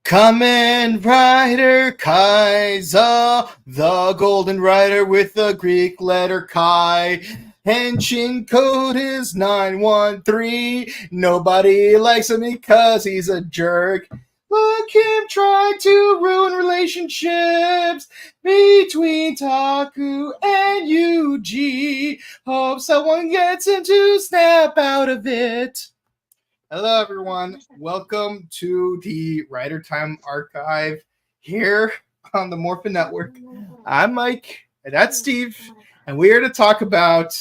Kamen Rider Kaiser, the golden rider with the Greek letter Kai. Henshin code is 913. Nobody likes him because he's a jerk. Look him try to ruin relationships between Taku and Yuji. Hope someone gets him to snap out of it. Hello, everyone. Welcome to the Rider Time Archive here on the Morphin Network. I'm Mike, and that's Steve, and we're here to talk about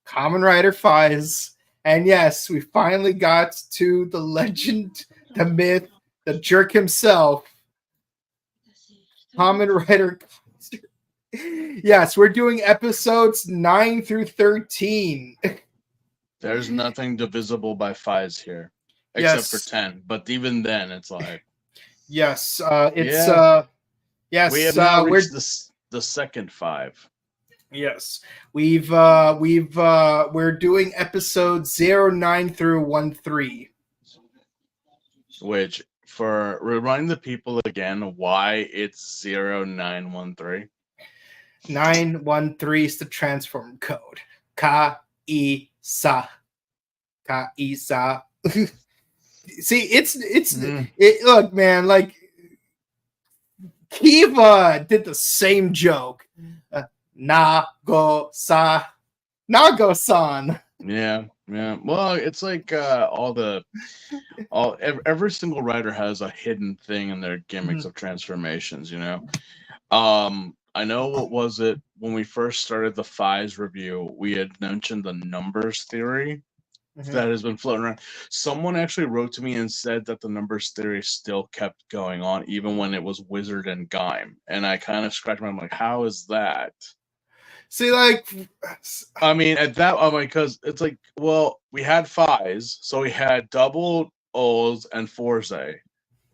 Kamen Rider Fives. And yes, we finally got to the legend, the myth, the jerk himself, Kamen Rider. Yes, we're doing episodes 9 through 13. There's nothing divisible by fives here, except for 10. But even then, it's like yes, yes. We have now reached the second 5. Yes, we're doing episodes 09 through 13. Which, for remind the people again why it's 0913. 913 is the transform code. Ka-I-sa. Ka-I-sa. See, it. Look, man, like Kiva did the same joke. Nago-san. Yeah. Well, it's like every single writer has a hidden thing in their gimmicks of transformations, you know. I know, what was it when we first started the Fives review, we had mentioned the numbers theory that has been floating around. Someone actually wrote to me and said that the numbers theory still kept going on even when it was Wizard and Gaim, and I kind of scratched my head, I'm like, how is that? See, like, I mean, at that, I'm like, because it's like, well, we had Fives, so we had double O's and Forze.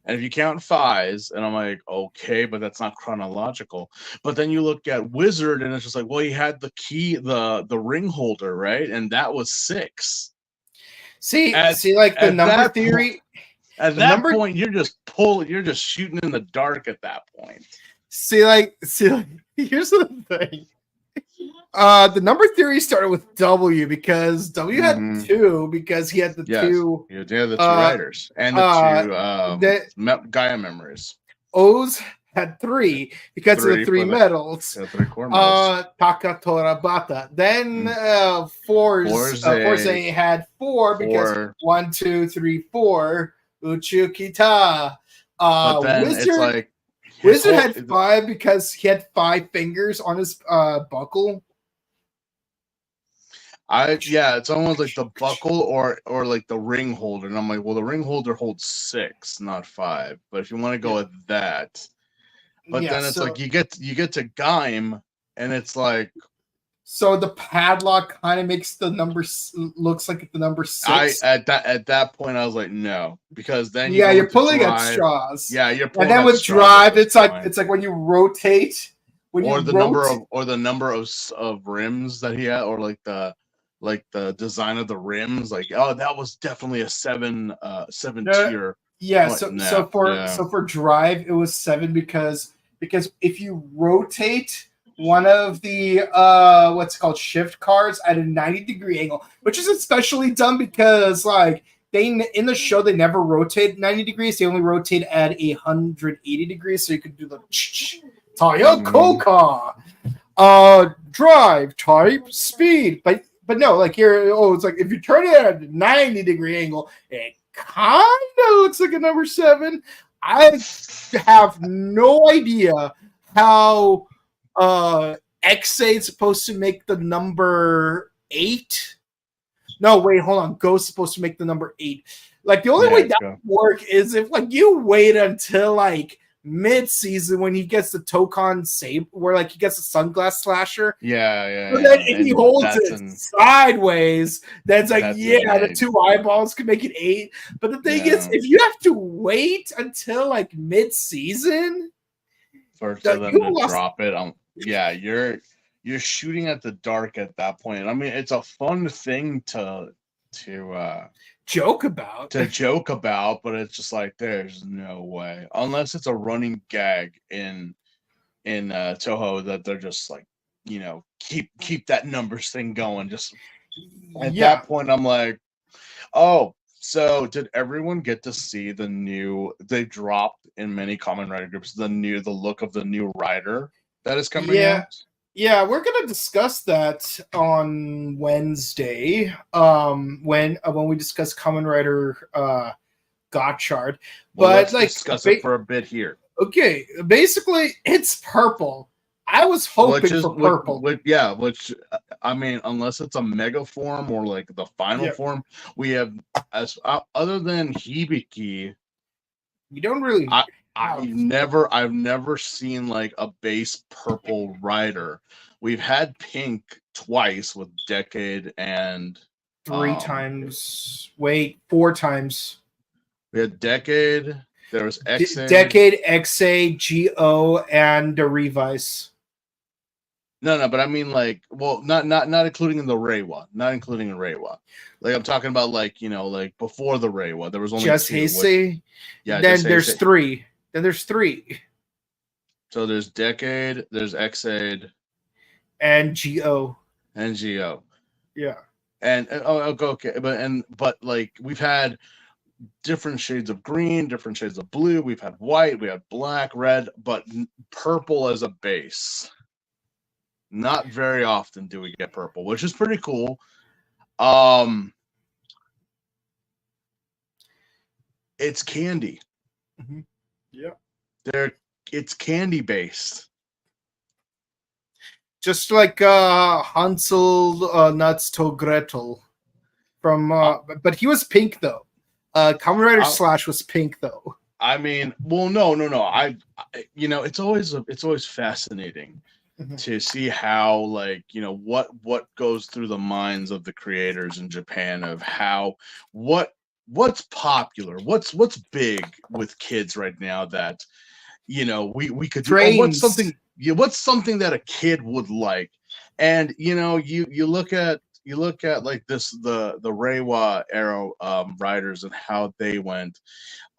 And if you count Fives, and I'm like, okay, but that's not chronological. But then you look at Wizard, and it's just like, well, he had the key, the ring holder, right? And that was 6. See, like the number theory. At that point, you're just shooting in the dark at that point. See, like, here's the thing. The number theory started with W because W had 2 because he had the 2. Yeah, the 2 writers and the 2 Gaia memories. O's had 3 because of the 3 medals. The 3 core medals. Takatora Bata. Then Forze had 4 because 1, 2, 3, 4. Uchukita. But then Wizard, it's like Wizard had 5 because he had 5 fingers on his buckle. It's almost like the buckle or like the ring holder, and I'm like, well, the ring holder holds 6, not 5. But if you want to go with that, but then it's like you get to Gaim, and it's like, so the padlock kind of makes the number looks like the number 6. At that point I was like, no, because then you're pulling at straws. Yeah, you're pulling. And then with drive, it's like when you rotate, the number of rims that he had, or like the design of the rims, like, oh, that was definitely a 7 tier. Yeah, so for drive it was 7 because if you rotate one of the what's called shift cards at a 90-degree angle, which is especially dumb because like in the show they never rotate 90 degrees, they only rotate at 180 degrees, so you could do the Taya Koka drive type speed, but no, like it's like if you turn it at a 90-degree angle, it kind of looks like a number 7. I have no idea how XA is supposed to make the number 8. No, wait, hold on. Ghost is supposed to make the number 8. Like, the only way that would work is if like you wait until like mid-season when he gets the Tokon Saber, where like he gets the sunglass slasher. But then if he holds it sideways, then it's like, the 2 eyeballs could make it 8. But the thing is, if you have to wait until like mid-season for them to drop it, you're shooting at the dark at that point. I mean, it's a fun thing to joke about. But it's just like there's no way, unless it's a running gag in Toho, that they're just like, keep that numbers thing going. Just at that point, I'm like, oh, so did everyone get to see the new? They dropped in many Kamen Rider groups the look of the new rider that is coming out. Yeah, we're gonna discuss that on Wednesday. When we discuss Kamen Rider Gotchard. Well, let's discuss it for a bit here. Okay, basically it's purple. I was hoping for purple. Which I mean, unless it's a mega form or like the final form, we have other than Hibiki, we don't really. I've never seen like a base purple rider. We've had pink twice with Decade and 4 times. We had Decade. There was XA. Decade, XA, GO, and the Revise. No, but I mean like, well, not including the Reiwa, Like I'm talking about like before the Reiwa, there was only just 2. Heisei. Then there's 3. So there's Decade, there's Xade, and GO. Yeah. And okay, but like we've had different shades of green, different shades of blue. We've had white, we had black, red, but purple as a base. Not very often do we get purple, which is pretty cool. It's candy. Mm-hmm. Yeah. It's candy based. Just like Hansel Nuts to Gretel from but he was pink though. Kamen Rider Slash was pink though. I mean, well, no. It's always fascinating to see how like what goes through the minds of the creators in Japan of how what's popular, what's big with kids right now that we could do. Oh, what's something that a kid would like, and you look at like the Reiwa era riders and how they went.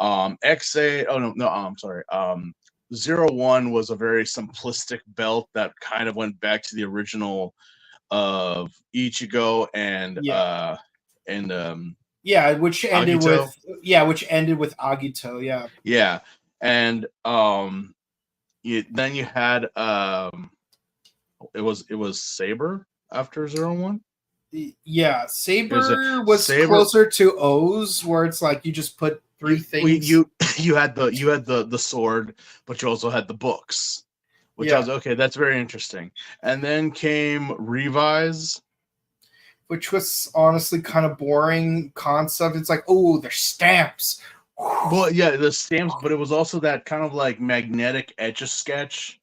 XA, I'm sorry. 01 was a very simplistic belt that kind of went back to the original of Ichigo and which ended Agito. which ended with Agito, yeah, and then you had it was Saber after 01. Yeah, Saber was closer to O's, where it's like you just put 3 things. You had the sword, but you also had the books, which I was okay. That's very interesting. And then came Revise, which was honestly kind of boring concept. It's like, oh, they're stamps. Well, yeah, the stamps, but it was also that kind of like magnetic Etch-a-Sketch,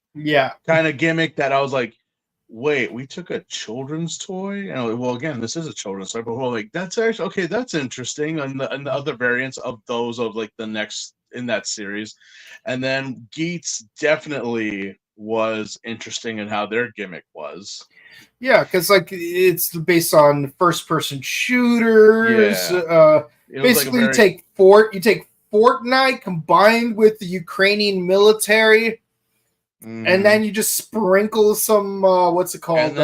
kind of gimmick that I was like, wait, we took a children's toy? And well, again, this is a children's toy, but we're like, that's actually okay. That's interesting. And the other variants of those of like the next in that series, and then Geats definitely was interesting in how their gimmick was. Yeah, because like it's based on first-person shooters. Basically, you take Fortnite combined with the Ukrainian military. Mm-hmm. And then you just sprinkle some what's it called?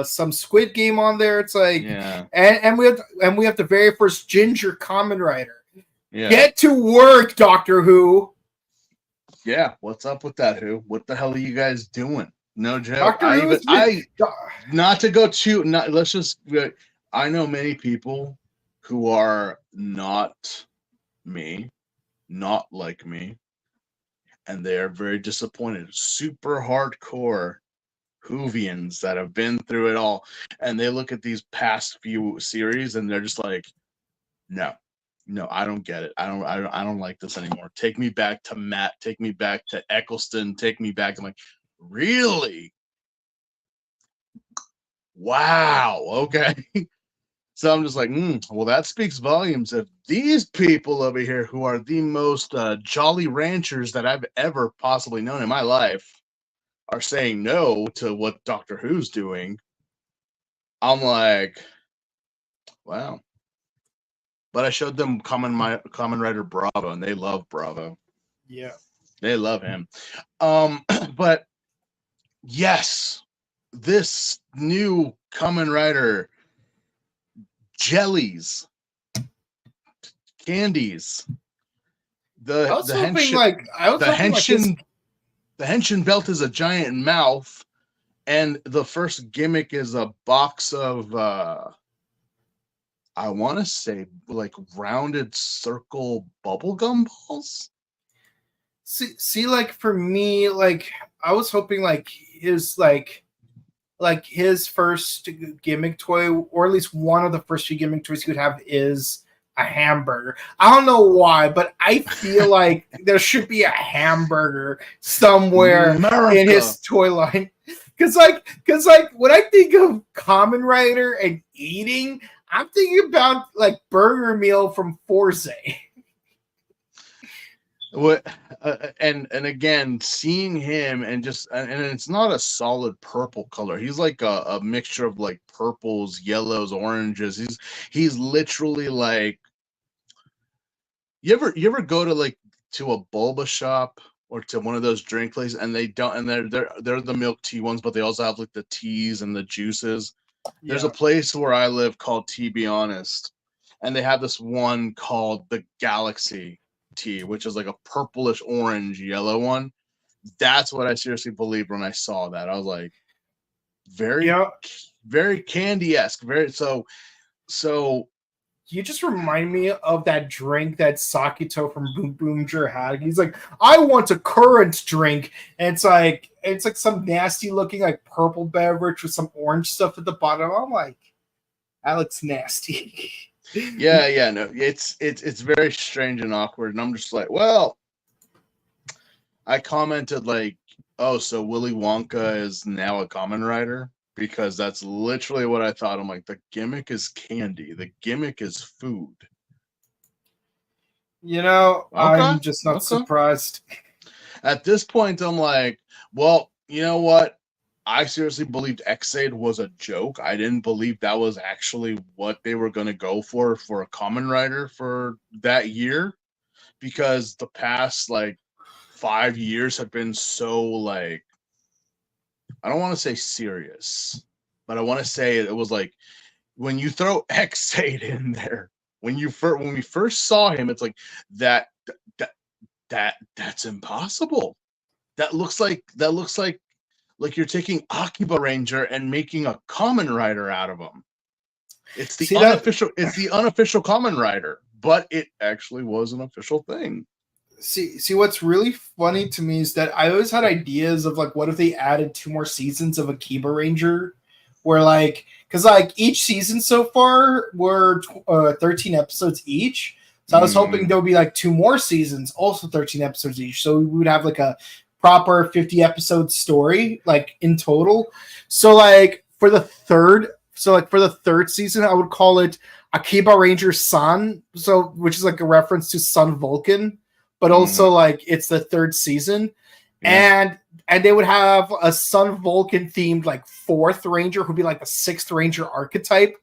Some Squid Game on there. It's like and we have the very first Ginger Kamen Rider. Yeah. Get to work, Doctor Who. Yeah, what's up with that, Who? What the hell are you guys doing? No joke. I know many people who are not me, not like me, and they are very disappointed. Super hardcore Whovians that have been through it all, and they look at these past few series and they're just like, no, I don't get it. I don't like this anymore. Take me back to Matt. Take me back to Eccleston. Take me back. I'm like, really? Wow. Okay. So I'm just like, well, that speaks volumes. If these people over here, who are the most jolly ranchers that I've ever possibly known in my life, are saying no to what Doctor Who's doing, I'm like, Wow. But I showed them Kamen Rider Bravo, and they love Bravo. Yeah. They love him. But yes, this new Kamen Rider jellies, candies, I was hoping his the henshin belt is a giant mouth, and the first gimmick is a box of I want to say like rounded circle bubblegum balls. See, like for me, like I was hoping like his first gimmick toy, or at least one of the first few gimmick toys he would have, is a hamburger. I don't know why, but I feel like there should be a hamburger somewhere in his toy line. Cause like when I think of Kamen Rider and eating, I'm thinking about like burger meal from Forze. What and again, seeing him and it's not a solid purple color. He's like a mixture of like purples, yellows, oranges. He's literally like, you ever go to like to a boba shop or to one of those drink places, and they don't, and they're the milk tea ones, but they also have like the teas and the juices. Yeah. There's a place where I live called Tea Be Honest, and they have this one called the Galaxy tea, which is like a purplish orange yellow one. That's what I seriously believed when I saw that. I was like, very candy-esque, very so you just remind me of that drink that Sakito from Boom Boomger had. He's like, I want a currant drink, and it's like some nasty looking like purple beverage with some orange stuff at the bottom. I'm like, that looks nasty. Yeah, no, it's very strange and awkward, and I'm just like, well, I commented like, oh, so Willy Wonka is now a Kamen Rider, because that's literally what I thought. I'm like, the gimmick is candy, the gimmick is food. I'm just not surprised. At this point, I'm like, well, you know what? I seriously believed X-Aid was a joke. I didn't believe that was actually what they were going to go for a Kamen Rider for that year, because the past like 5 years have been so like, I don't want to say serious, but I want to say it was like, when you throw X-Aid in there, when we first saw him, it's like that's impossible. That looks like you're taking Akiba Ranger and making a Kamen Rider out of him. It's the unofficial Kamen Rider, but it actually was an official thing. See, what's really funny to me is that I always had ideas of like, what if they added 2 more seasons of Akiba Ranger, where like, because like each season so far were 13 episodes each. So I was hoping there would be like 2 more seasons, also 13 episodes each. So we would have like a proper 50 episode story, like in total. So like for the third season, I would call it Akiba Ranger Sun. So which is like a reference to Sun Vulcan, but also like it's the 3rd season. Yeah. And they would have a Sun Vulcan themed like 4th Ranger who'd be like the 6th Ranger archetype.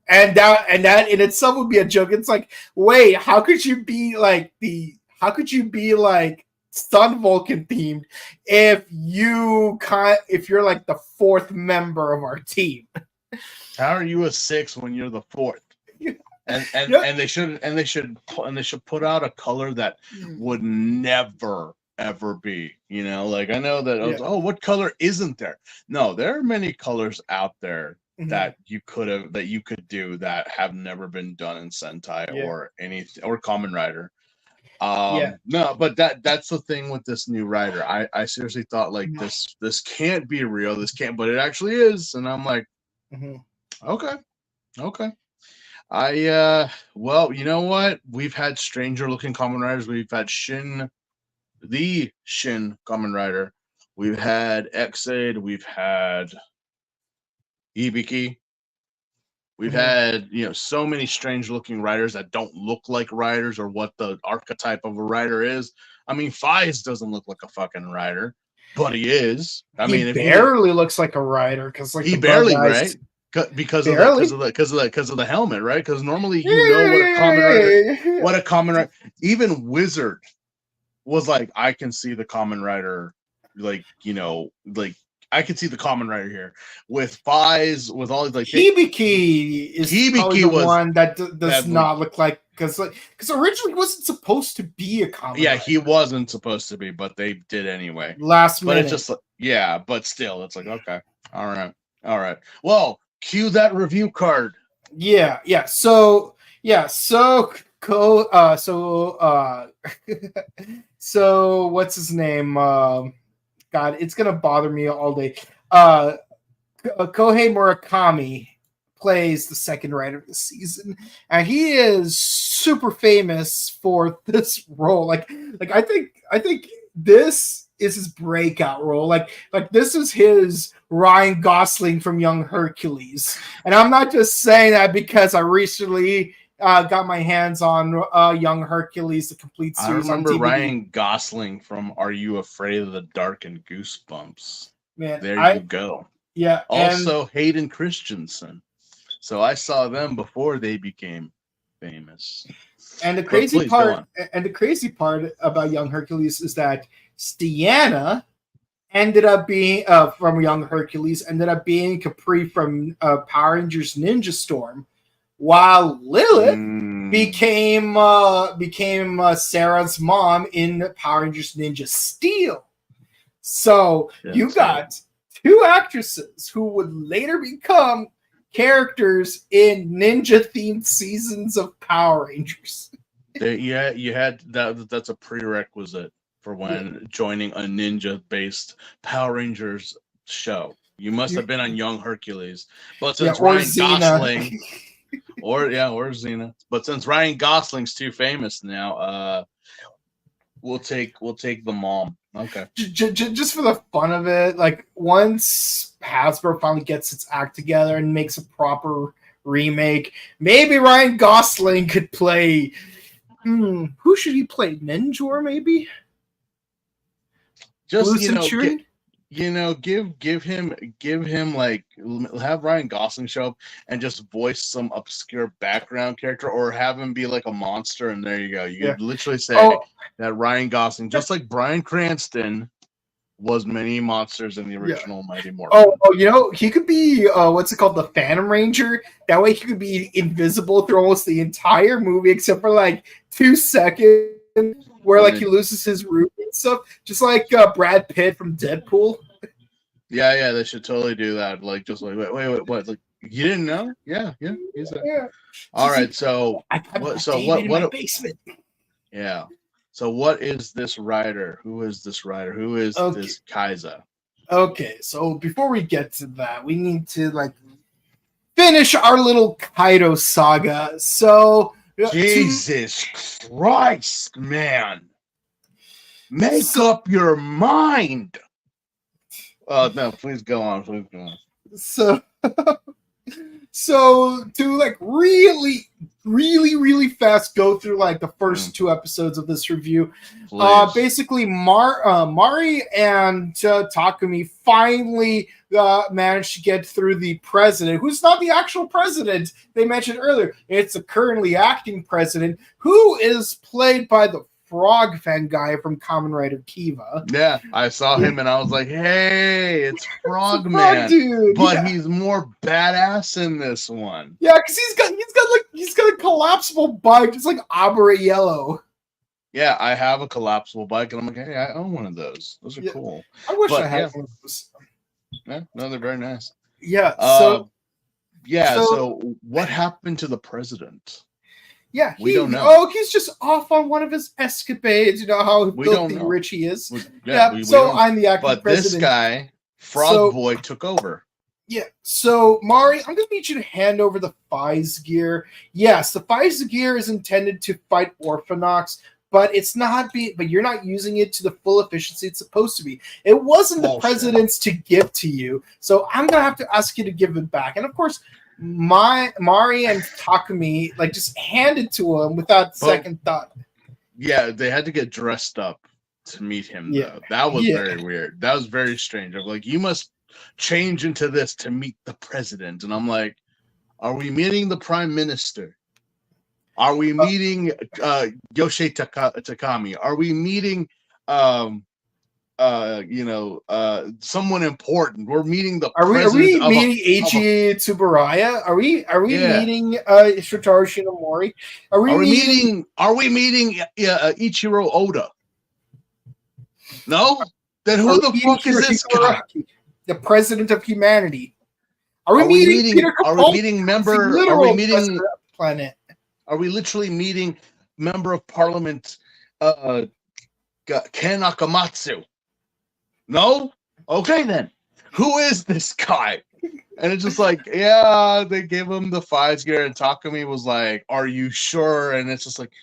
And that in itself would be a joke. It's like, wait, how could you be like Sun Vulcan themed if you're like the 4th member of our team? How are you a 6 when you're the 4th? And they should put out a color that would never ever be, like, I know that what color isn't there? No, there are many colors out there that you could do that have never been done in Sentai or anything, or Kamen Rider. No, but that's the thing with this new Rider. I seriously thought like this can't be real, but it actually is, and I'm like, okay. Well, you know what? We've had stranger looking Kamen Riders. We've had the Shin Kamen Rider. We've had X-Aid. We've had Hibiki. We've had, so many strange looking riders that don't look like riders or what the archetype of a rider is. I mean, Fies doesn't look like a fucking rider, but he is. He barely looks like a rider, because like he barely, right? because of the helmet, right? Because normally what a Kamen Rider, even Wizard was like, I can see the Kamen Rider, like I can see the Kamen Rider here with Fies, with all these Hibiki is probably the one that does not look like, because originally he wasn't supposed to be a Kamen Rider. He wasn't supposed to be, but they did anyway. Last minute. But it's just but still, it's like, okay, all right. Well, cue that review card. So what's his name? God, it's gonna bother me all day. Kohei Murakami plays the second rider of the season, and he is super famous for this role. Like I think this is his breakout role. Like this is his Ryan Gosling from Young Hercules, and I'm not just saying that because I recently got my hands on Young Hercules, the complete series. I remember Ryan Gosling from Are You Afraid of the Dark and Goosebumps. Man, there you go. Yeah. Also, Hayden Christensen. So I saw them before they became famous. And the crazy part about Young Hercules is that Stiana ended up being from Young Hercules, ended up being Capri from Power Rangers Ninja Storm, while Lilith became Sarah's mom in Power Rangers Ninja Steel. So you got two actresses who would later become characters in ninja-themed seasons of Power Rangers. You had that. That's a prerequisite for when joining a ninja-based Power Rangers show. You must have been on Young Hercules, but since Ryan Gosling. Or Xena. But since Ryan Gosling's too famous now, we'll take the mom. Okay. Just for the fun of it, like once Hasbro finally gets its act together and makes a proper remake, maybe Ryan Gosling could play. Who should he play? Ninjor, maybe. Just Blue Centurion? Give him like, have Ryan Gosling show up and just voice some obscure background character, or have him be like a monster, and there you go. You could literally say that Ryan Gosling, just like Bryan Cranston was many monsters in the original Mighty Morphin. He could be the Phantom Ranger. That way he could be invisible through almost the entire movie except for like 2 seconds where he loses his root and stuff, just like Brad Pitt from Deadpool. Yeah, they should totally do that. Like, just like, wait, what? Like, you didn't know? Yeah, he's there. Yeah. All right, so what? Basement. Yeah. So what is this rider? Who is this rider? Who is this Kaiza? Okay, so before we get to that, we need to finish our little Kaido saga. So. Jesus Christ, man. Make up your mind. No, please go on. So to really, really, really fast go through the first 2 episodes of this review. Basically, Mari and Takumi finally managed to get through the president, who's not the actual president they mentioned earlier. It's a currently acting president who is played by the frog fan guy from Kamen Rider Kiva. Yeah, I saw him and I was like, hey, it's Frogman. Dude. But he's more badass in this one. Yeah, because he's got a collapsible bike, just like Abra Yellow. Yeah, I have a collapsible bike, and I'm like, hey, I own one of those. Those are cool. I wish I had one of those. Yeah, no, they're very nice. Yeah. So what happened to the president? Yeah, we don't know. He's just off on one of his escapades. You know how filthy rich he is. I'm the acting president. But this guy, Frog Boy, took over. Yeah. So Mari, I'm gonna need you to hand over the Fies gear. Yes, the Fies gear is intended to fight Orphanox, but it's not but you're not using it to the full efficiency it's supposed to be. It wasn't the president's to give to you, so I'm gonna have to ask you to give it back. And of course, Mari and Takumi just handed to him without second thought. Yeah, they had to get dressed up to meet him. Though that was very weird. That was very strange. I'm like, you must change into this to meet the president. And I'm like, are we meeting the prime minister? Are we meeting Yoshi Takami? Are we meeting someone important? We're meeting the president. Are we meeting Eiji Tsuburaya? Are we meeting Shotaro Shinomori? Are we meeting Ichiro Oda? No? Then who the fuck is this guy? The president of humanity. Are we meeting Peter Capaldi? Are we meeting member? Are we meeting planet? Are we literally meeting member of parliament Ken Akamatsu? No? Okay then. Who is this guy? And it's just like, yeah, they gave him the 5 gear, and Takumi was like, are you sure? And it's just like,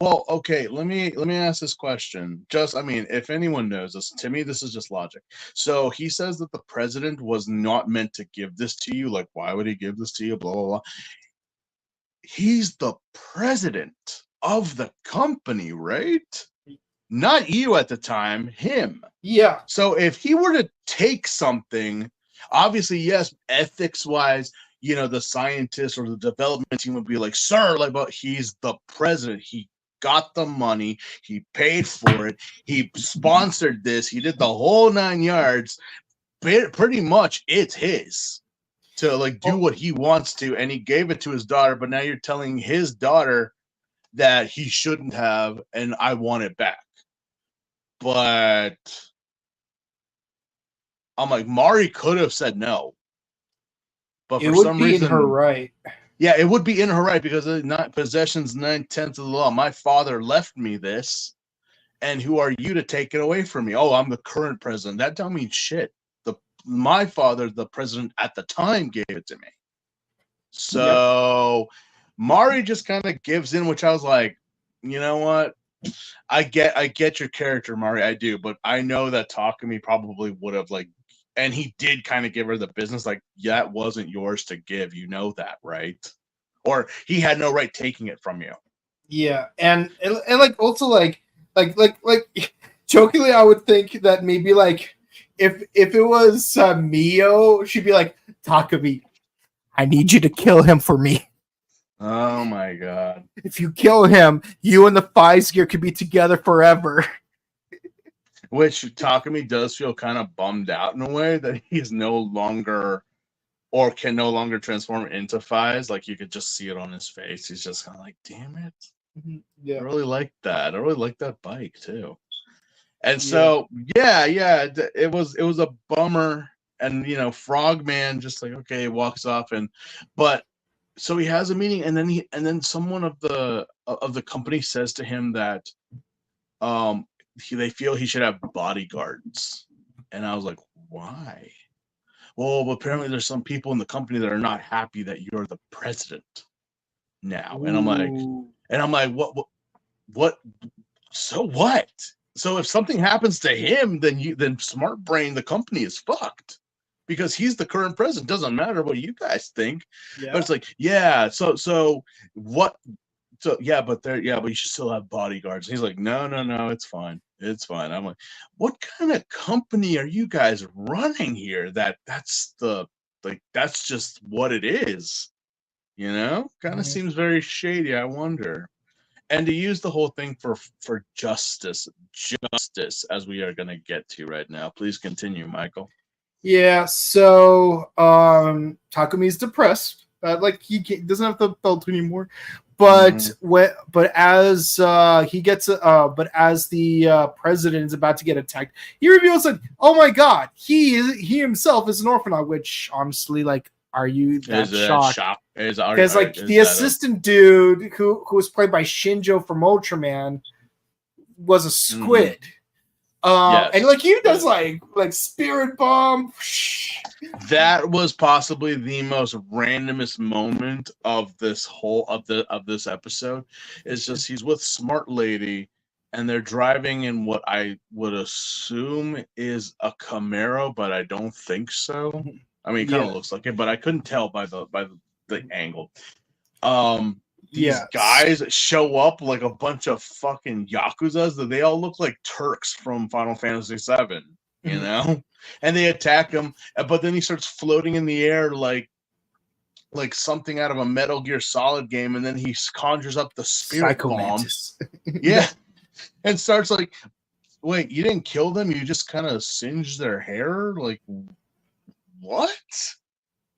well, okay, let me ask this question. If anyone knows this, to me, this is just logic. So he says that the president was not meant to give this to you. Like, why would he give this to you? Blah, blah, blah. He's the president of the company, right? Not you at the time, him. Yeah. So if he were to take something, obviously, yes, ethics-wise, the scientist or the development team would be like, sir, but he's the president. He got the money. He paid for it. He sponsored this. He did the whole 9 yards. Pretty much, it's his to do what he wants to, and he gave it to his daughter. But now you're telling his daughter that he shouldn't have, and I want it back. But I'm like, Mari could have said no, but for some reason, in her right. Yeah, it would be in her right because possession's 9/10 of the law. My father left me this, and who are you to take it away from me? Oh, I'm the current president. That don't mean shit. My father, the president at the time, gave it to me. So Mari just kind of gives in, which I was like, you know what? I get your character, Mari. I do, but I know that Takumi probably would have and he did kind of give her the business. That wasn't yours to give. You know that, right? Or he had no right taking it from you. Yeah, and also jokingly, I would think that maybe if it was Mio, she'd be like, Takumi, I need you to kill him for me. Oh my god. If you kill him, you and the 5 gear could be together forever. Which Takumi does feel kind of bummed out in a way that he is no longer or can no longer transform into 5s. You could just see it on his face. He's just kind of like, damn it. Yeah. I really like that. I really like that bike too. And so it was a bummer. And Frogman just okay, walks off but so he has a meeting, and then someone of the company says to him that they feel he should have bodyguards. And I was like, why? Well, apparently there's some people in the company that are not happy that you're the president now. Ooh. And I'm like, what? So what? So if something happens to him, then Smart Brain, the company, is fucked. Because he's the current president. Doesn't matter what you guys think. Yeah. But it's so what? So but you should still have bodyguards. And he's like, no, it's fine. It's fine. I'm like, what kind of company are you guys running here? That's just what it is. Kind of seems very shady. I wonder. And to use the whole thing for justice, as we are going to get to right now. Please continue, Michael. Yeah, so Takumi's depressed. He doesn't have the belt anymore. But as the president is about to get attacked, he reveals oh my god, he himself is an orphan. Which honestly, are you that shocked? Because the assistant dude who was played by Shinjo from Ultraman was a squid. Yes. And he does spirit bomb. That was possibly the most randomest moment of this this episode. It's just he's with Smart Lady and they're driving in what I would assume is a Camaro, but I don't think so. I mean, it kind of looks like it, but I couldn't tell by the angle. These guys show up like a bunch of fucking Yakuzas that they all look like Turks from Final Fantasy VII, and they attack him, but then he starts floating in the air like something out of a Metal Gear Solid game, and then he conjures up the spirit bomb. Yeah. And starts like, wait, you didn't kill them? You just kind of singed their hair? Like, what?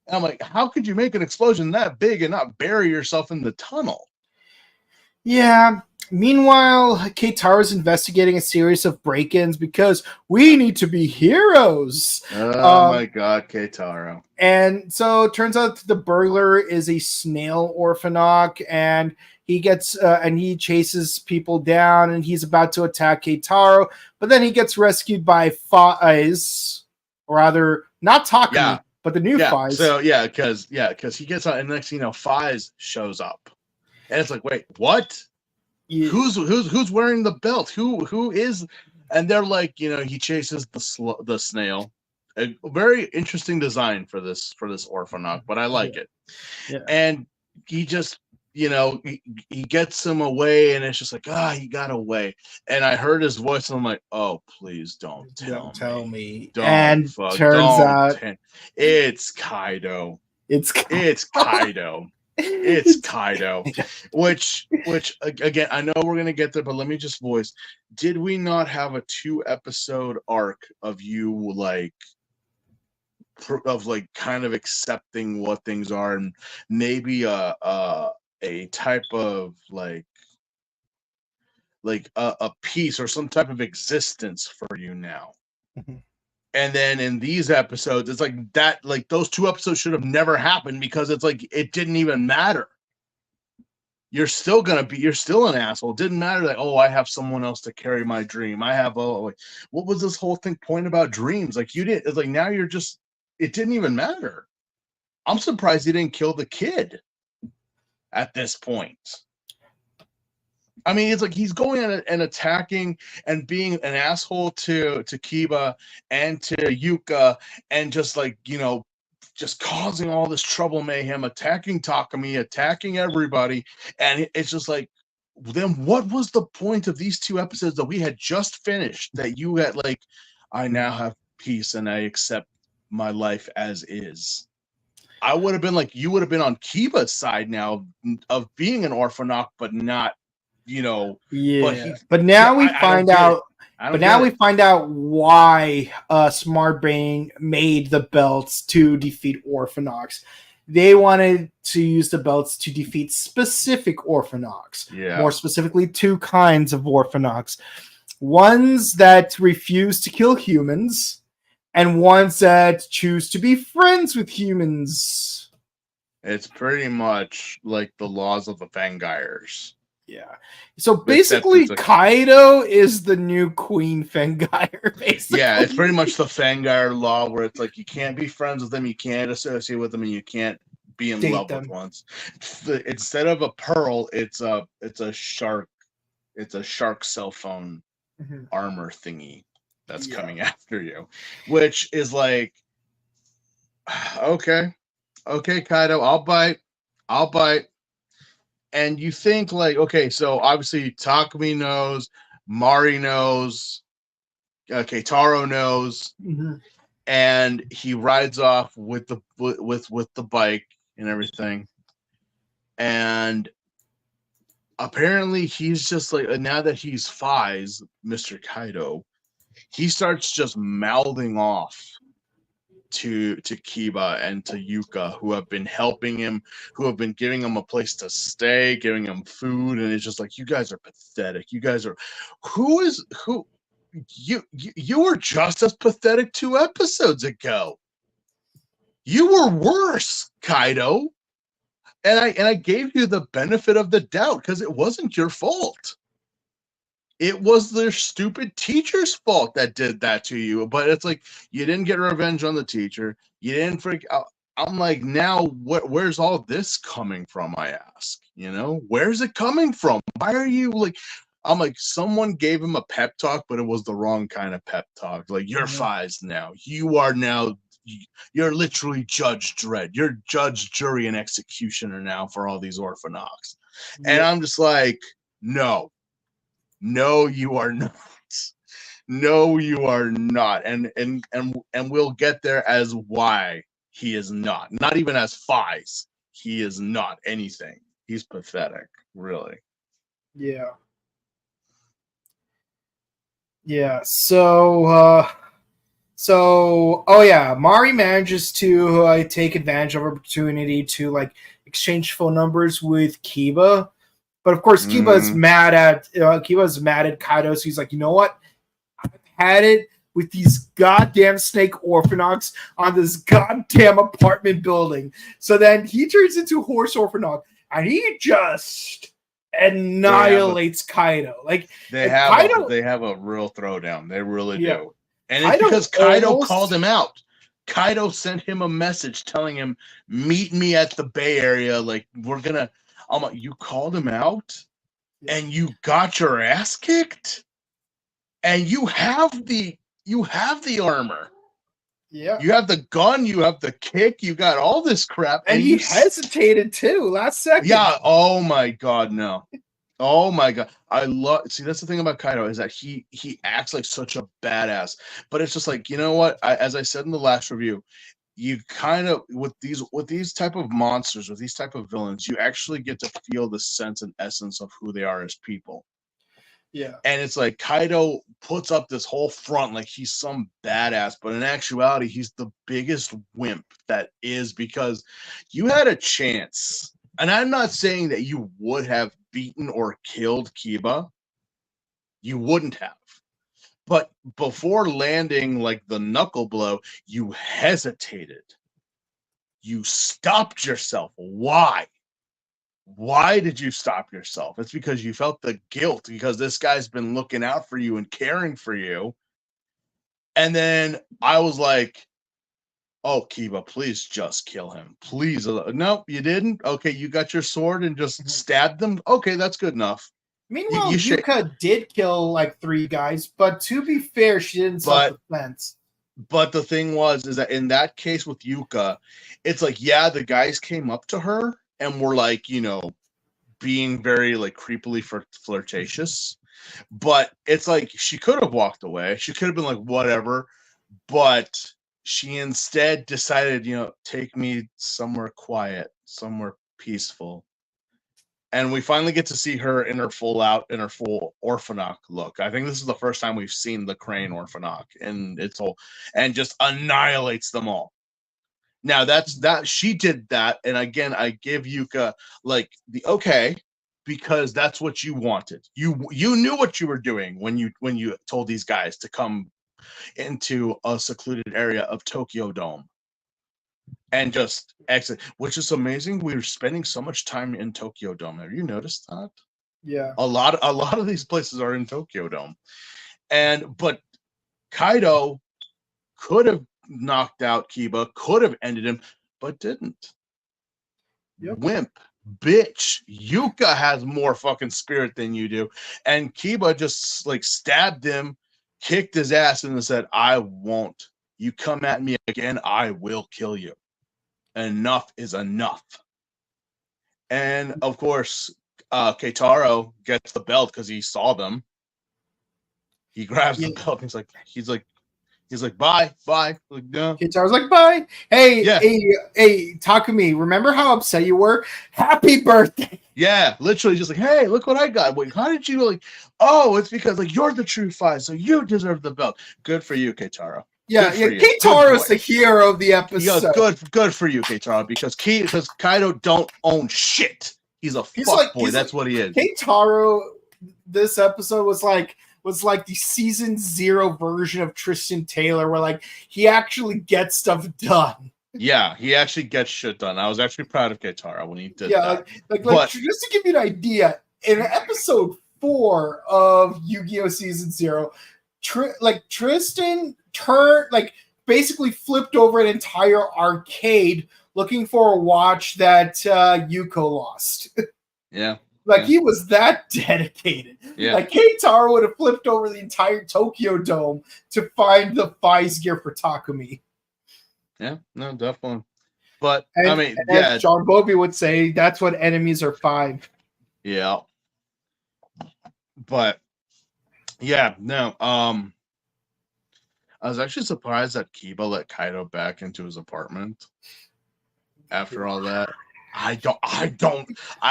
And I'm like, how could you make an explosion that big and not bury yourself in the tunnel? Yeah. Meanwhile, Keitaro's investigating a series of break-ins because we need to be heroes. Oh my god, Keitaro. And so it turns out the burglar is a snail orphanoc, and he gets and he chases people down, and he's about to attack Keitaro, but then he gets rescued by Faiz, or rather, not Takumi, but the new Faiz. So because he gets out, and next thing you know, Faiz shows up, and it's like, wait, what? Yeah. Who's wearing the belt? Who is? And they're like, he chases the snail. A very interesting design for this orphanoc, but I like it. Yeah. And he just, he gets him away, and it's just like, he got away. And I heard his voice, and I'm like, oh, please don't tell me. And turns out it's Kaido. It's Kaido. It's Kaido, which again, I know we're gonna get there, but let me just voice: did we not have a 2-episode arc of you kind of accepting what things are, and maybe a type of a piece or some type of existence for you now? Mm-hmm. And then in these episodes, it's like that, those 2 episodes should have never happened, because it's like it didn't even matter. You're still an asshole. It didn't matter that, I have someone else to carry my dream. I have what was this whole point about dreams? Like, you didn't. It's like, now you're just. It didn't even matter. I'm surprised he didn't kill the kid at this point. I mean, it's like he's going and attacking and being an asshole to Kiba and to Yuka, and just just causing all this trouble, mayhem, attacking Takumi, attacking everybody. And it's just like, then what was the point of these 2 episodes that we had just finished, that you had I now have peace and I accept my life as is? I would have been you would have been on Kiba's side now of being an orphanoc, but not. But now we find out. But now we find out why Smart Brain made the belts to defeat orphanocs. They wanted to use the belts to defeat specific orphanocs. Yeah. More specifically, 2 kinds of orphanocs: ones that refuse to kill humans, and ones that choose to be friends with humans. It's pretty much like the laws of the Fangires. Yeah. So basically, Kaido is the new Queen Fangire, basically. Yeah, it's pretty much the Fangire law, where it's like you can't be friends with them, you can't associate with them, and you can't be in love with ones. Instead of a pearl, it's a shark. It's a shark cell phone armor thingy that's coming after you, which is like, okay, Kaido, I'll bite. And you think okay, so obviously Takumi knows, Mari knows, Keitaro knows, and he rides off with the bike and everything. And apparently he's just now that he's Faiz, Mr. Kaido, he starts just mouthing off to Kiba and to Yuka, who have been helping him, who have been giving him a place to stay, giving him food, and it's just like, you guys are pathetic. You guys are you were just as pathetic 2 episodes ago. You were worse, Kaido. And I gave you the benefit of the doubt because it wasn't your fault. It was their stupid teacher's fault that did that to you. But it's like, you didn't get revenge on the teacher. You didn't freak out. I'm like, now where's all this coming from? I ask, where's it coming from? Why are you I'm like, someone gave him a pep talk, but it was the wrong kind of pep talk. Like, you're Faiz now. You are now, you're literally Judge Dredd. You're judge, jury, and executioner now for all these orphanocs. And I'm just like, no, you are not. No, you are not. And we'll get there as why he is not. Not even as Fies. He is not anything. He's pathetic, really. Yeah. Yeah. So oh yeah, Mari manages to take advantage of opportunity to like exchange phone numbers with Kiba. But of course, Kiba's mad at Kaido. So he's like, you know what? I've had it with these goddamn snake orphanogs on this goddamn apartment building. So then he turns into Horse Orphanog, and he just annihilates Kaido. Like they have a real throwdown. They really do. And it's because Kaido called him out. Kaido sent him a message telling him, meet me at the Bay Area. Like, we're gonna you called him out and you got your ass kicked, and you have the armor. Yeah. You have the gun, you have the kick, you got all this crap. And he hesitated too last second. Yeah, oh my god, no. Oh my god. That's the thing about Kaido, is that he acts like such a badass. But it's just like, you know what? As I said in the last review, you kind of with these type of monsters, with these type of villains, you actually get to feel the sense and essence of who they are as people. Yeah. And it's like Kaido puts up this whole front like he's some badass, but in actuality, he's the biggest wimp that is, because you had a chance. And I'm not saying that you would have beaten or killed Kiba. You wouldn't have. But before landing like the knuckle blow, you hesitated. You stopped yourself. Why? Why did you stop yourself? It's because you felt the guilt, because this guy's been looking out for you and caring for you. And then I was like, oh, Kiba, please just kill him. Please. Nope, you didn't? Okay, you got your sword and just stabbed them? Okay, that's good enough. Meanwhile, Yuka did kill like 3 guys, but to be fair, she didn't self-defense. But the thing is that in that case with Yuka, it's like, yeah, the guys came up to her and were like, you know, being very like creepily flirtatious. But it's like she could have walked away. She could have been like, whatever. But she instead decided, you know, take me somewhere quiet, somewhere peaceful. And we finally get to see her in her full Orphanok look. I think this is the first time we've seen the Crane Orphanok, and and just annihilates them all. Now that she did that, and again, I give Yuka like the okay, because that's what you wanted. You knew what you were doing when you told these guys to come into a secluded area of Tokyo Dome and just exit, which is amazing. We're spending so much time in Tokyo Dome. Have you noticed that? Yeah. A lot of these places are in Tokyo Dome. But Kaido could have knocked out Kiba, could have ended him, but didn't. Yep. Wimp, bitch. Yuka has more fucking spirit than you do. And Kiba just like stabbed him, kicked his ass, and said, I won't. You come at me again, I will kill you. Enough is enough. And of course, Keitaro gets the belt because he saw them. He grabs the belt. And he's like, bye. Like, no. Keitaro's like, bye. Hey, Takumi, remember how upset you were? Happy birthday. Yeah, literally just like, hey, look what I got. Wait, how did you like? Oh, it's because like you're the true Five, so you deserve the belt. Good for you, Keitaro. Yeah, Keitaro's the hero of the episode. Good for you, Keitaro, because Kaido don't own shit. He's a fuckboy. That's what he is. Keitaro, this episode was like the season 0 version of Tristan Taylor, where like he actually gets stuff done. Yeah, he actually gets shit done. I was actually proud of Keitaro when he did that. Like just to give you an idea, in episode 4 of Yu-Gi-Oh! Season 0, Tristan basically flipped over an entire arcade looking for a watch that Yuko lost. Yeah. He was that dedicated. Yeah. Like Keitaro would have flipped over the entire Tokyo Dome to find the Fies gear for Takumi. Yeah, no, definitely. But as John Bobby would say, that's what enemies are 5. Yeah. But yeah, no. I was actually surprised that Kiba let Kaido back into his apartment after all that. I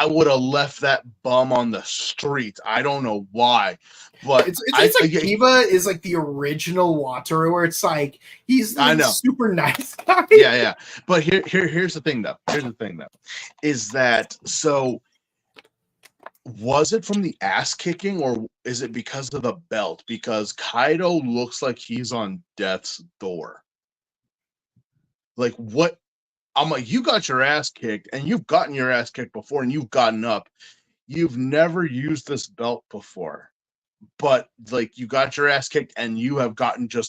would have left that bum on the street. I don't know why, but it's like Kiba is like the original Wataru, where it's like he's like super nice guy. Yeah. But here's the thing though. Is that so? Was it from the ass kicking, or is it because of the belt? Because Kaido looks like he's on death's door. Like what? I'm like, you got your ass kicked, and you've gotten your ass kicked before, and you've gotten up. You've never used this belt before, but like you got your ass kicked, and you have gotten you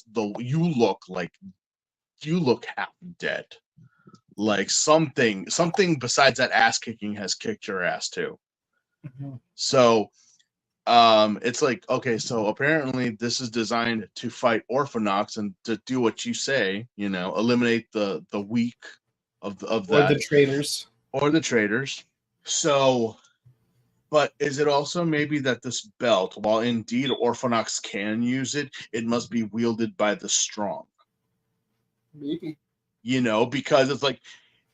look half dead. Like something besides that ass kicking has kicked your ass too. Mm-hmm. So it's like, okay, so apparently this is designed to fight Orphanox and to do what you say, eliminate the weak of that, or the traitors. So, but is it also maybe that this belt, while indeed Orphanox can use it, it must be wielded by the strong? Maybe. Because it's like,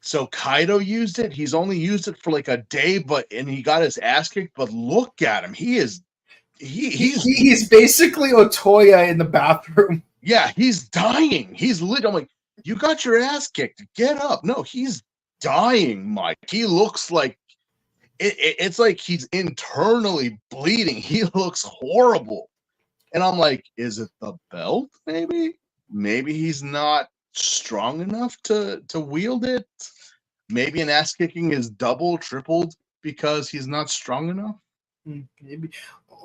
so Kaido used it. He's only used it for like a day, and he got his ass kicked. But look at him. He's basically Otoya in the bathroom. Yeah, he's dying. He's lit. I'm like, you got your ass kicked. Get up. No, he's dying, Mike. He looks like it's like he's internally bleeding. He looks horrible. And I'm like, is it the belt? Maybe he's not strong enough to wield it. Maybe an ass kicking is double, tripled because he's not strong enough. Maybe.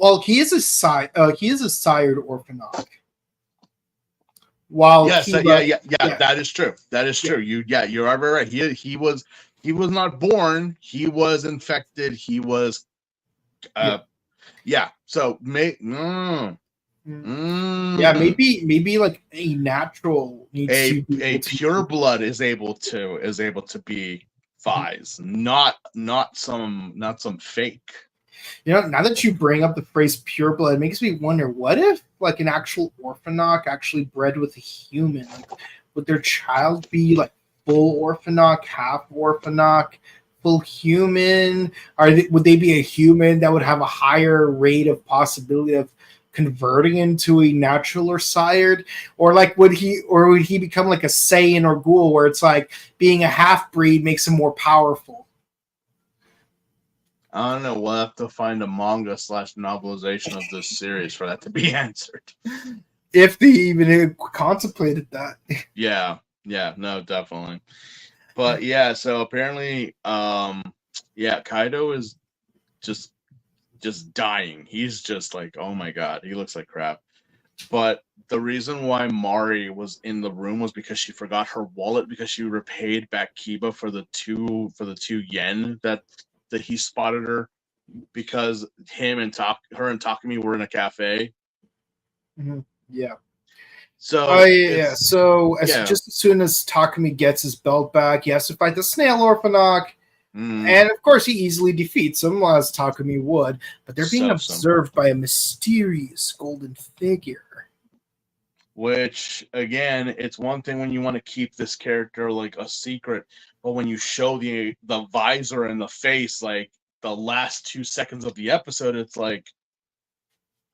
Well, he is a sired Orphanox. While yes, Kiba, yeah, that is true. That is true. You're right. He was not born. He was infected. He was, So maybe like a natural a pure blood is able to be Fies, not some fake. Now that you bring up the phrase pure blood, it makes me wonder, what if like an actual Orphanox actually bred with a human? Like, would their child be like full Orphanox, half Orphanox, full human? Would they be a human that would have a higher rate of possibility of converting into a natural or sired? Or like would he become like a Saiyan or Ghoul, where it's like being a half breed makes him more powerful? I don't know. We'll have to find a manga / novelization of this series for that to be answered. If they even contemplated that. Yeah, no, definitely. But yeah, so apparently, Kaido is just dying. He's just like, oh my god, he looks like crap. But the reason why Mari was in the room was because she forgot her wallet, because she repaid back Kiba for the 2 yen that he spotted her, because her and Takumi were in a cafe. Mm-hmm. Yeah. So just as soon as Takumi gets his belt back, he has to fight the snail Orphanox. And of course, he easily defeats him, as Takumi would. But they're being observed by a mysterious golden figure. Which, again, it's one thing when you want to keep this character like a secret, but when you show the visor and the face, like the last 2 seconds of the episode, it's like,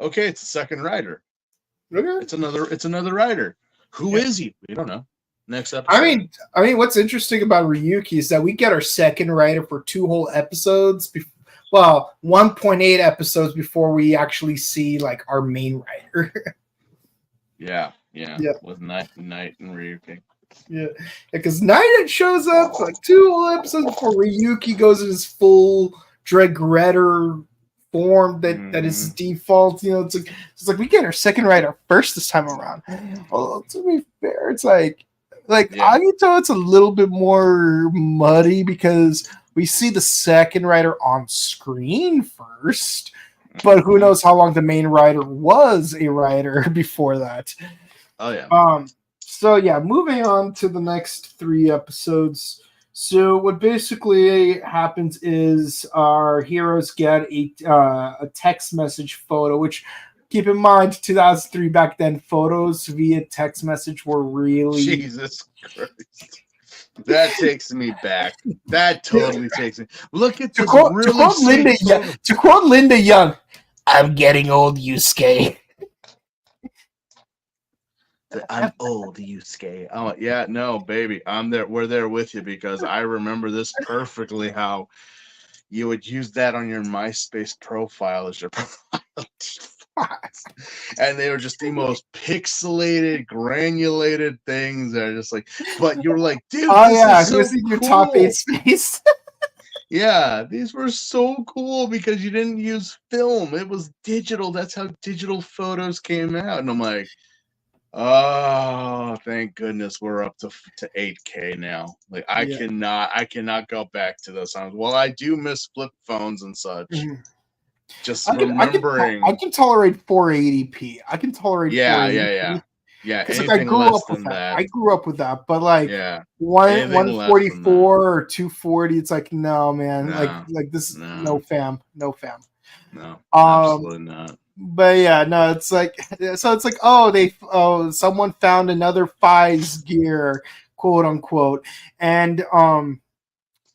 okay, it's a second rider. Okay. It's another rider. Who is he? We don't know. Next episode. I mean, what's interesting about Ryuki is that we get our second rider for 2 whole episodes. 1.8 episodes before we actually see like our main rider. Yeah. With Night and Ryuki. Yeah, because Night shows up like 2 whole episodes before Ryuki goes in his full Dreadgredder form that is default. It's like we get our second rider first this time around. Well, to be fair, it's like Agito, it's a little bit more muddy because we see the second rider on screen first. But who knows how long the main rider was a rider before that. Oh, yeah. So, moving on to the next 3 episodes. So, what basically happens is our heroes get a text message photo, which keep in mind, 2003 back then, photos via text message were really Jesus Christ. That takes me back. That totally takes me. Look at this really sweet photo. To quote Linda Young, "I'm getting old, Yusuke." I'm old, Yusuke. Oh yeah, no, baby, I'm there. We're there with you because I remember this perfectly. How you would use that on your MySpace profile as your profile, and they were just the most pixelated, granulated things. That are just like, but you were like, dude, this is so your cool. top 8 space. Yeah, these were so cool because you didn't use film; it was digital. That's how digital photos came out, and I'm like. Oh, thank goodness we're up to 8K now. Like I cannot go back to those times. Well, I do miss flip phones and such. Mm-hmm. Just remembering. I can tolerate 480p. I can tolerate 480p. Yeah, because anything I grew less up with than that. I grew up with that, but like yeah, 144 or 240, it's like no, man. No, like this, no fam. No, absolutely not. But yeah, no, it's like so. It's like someone found another Fi's gear, quote unquote, and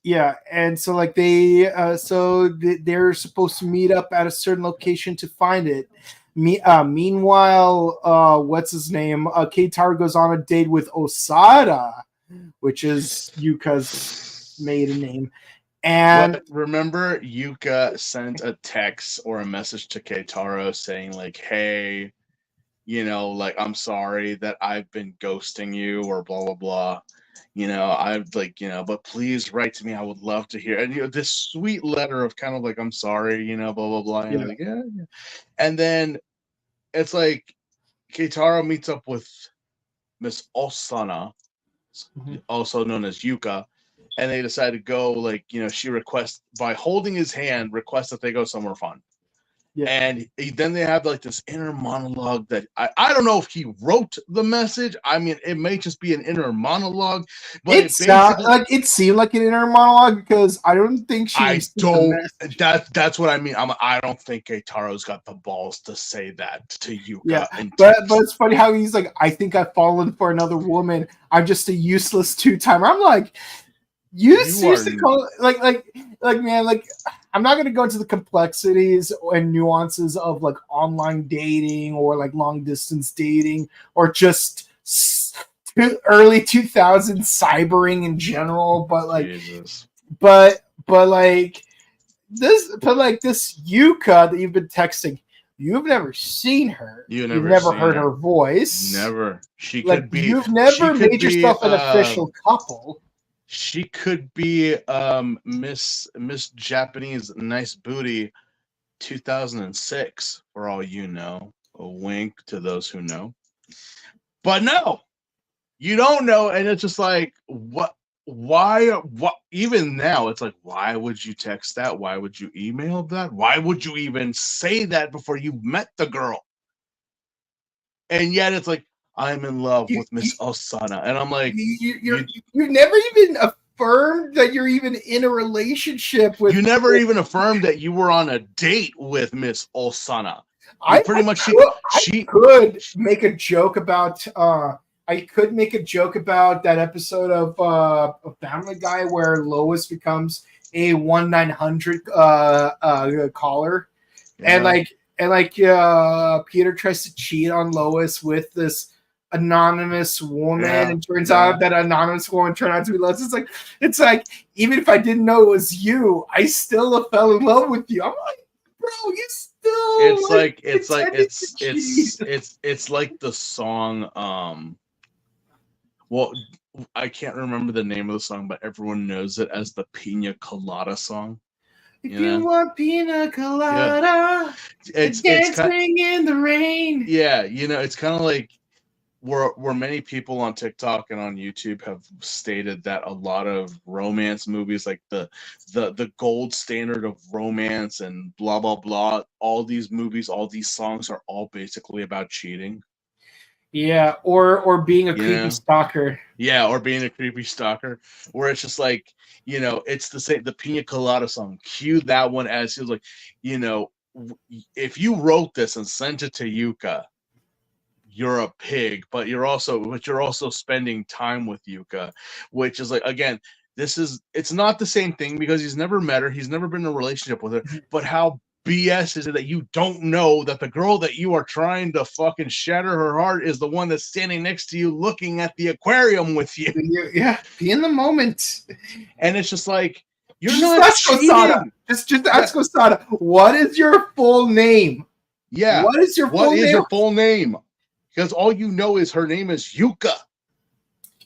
yeah, and so like they're supposed to meet up at a certain location to find it. Meanwhile, what's his name? Keitaro goes on a date with Osada, which is Yuka's maiden name. And remember, Yuka sent a text or a message to Keitaro saying like, "Hey, like I'm sorry that I've been ghosting you or blah blah blah. I've but please write to me. I would love to hear." And this sweet letter of kind of like, "I'm sorry, blah blah blah." And I'm like, yeah. And then it's like Keitaro meets up with Miss Osana, also known as Yuka. And they decide to go, she requests, by holding his hand, requests that they go somewhere fun. Yeah. And then they have this inner monologue that I don't know if he wrote the message. I mean, it may just be an inner monologue, but it seemed like an inner monologue because I don't think she. That's what I mean. I don't think Keitaro's got the balls to say that to Yuka. Yeah, but it's funny how he's like, "I think I've fallen for another woman. I'm just a useless two-timer." I'm like. You seriously call man, I'm not gonna go into the complexities and nuances of online dating or long distance dating or just early 2000s cybering in general, but Jesus. but this Yuka that you've been texting, you've never seen her. You've never heard her voice. Never. She could be. You've never made yourself an official couple. She could be Miss Japanese Nice Booty 2006 for all you know. A wink to those who know. But no, you don't know, and it's just like, what? Why? What? Even now, it's like, why would you text that? Why would you email that? Why would you even say that before you met the girl? And yet, it's like, I'm in love with Miss Osana, and I'm like, you've never even affirmed that you're even in a relationship with. You never even affirmed that you were on a date with Miss Osana. I could make a joke about. I could make a joke about that episode of Family Guy where Lois becomes a 1-900 caller, yeah. and Peter tries to cheat on Lois with this anonymous woman, and turns out that anonymous woman turned out to be Lois. It's like even if I didn't know it was you, I still fell in love with you. I'm like, bro, you still. It's like the song. Well, I can't remember the name of the song, but everyone knows it as the Pina Colada song. If you want pina colada, it's dancing in the rain. Yeah, it's kind of like where many people on TikTok and on YouTube have stated that a lot of romance movies, like the gold standard of romance and blah blah blah, all these movies, all these songs are all basically about cheating. Yeah, or being a creepy stalker. Yeah, or being a creepy stalker, where it's just like, it's the same. The Pina Colada song. Cue that one as he was like, if you wrote this and sent it to Yuka, you're a pig, but you're also spending time with Yuka, which is like, again, it's not the same thing because he's never met her, he's never been in a relationship with her, but how BS is it that you don't know that the girl that you are trying to fucking shatter her heart is the one that's standing next to you looking at the aquarium with you? Yeah, be in the moment. And it's just like, you're just not ask cheating. Osada. Just ask Osada, what is your full name? Yeah. What is your full name? Because all you know is her name is Yuka.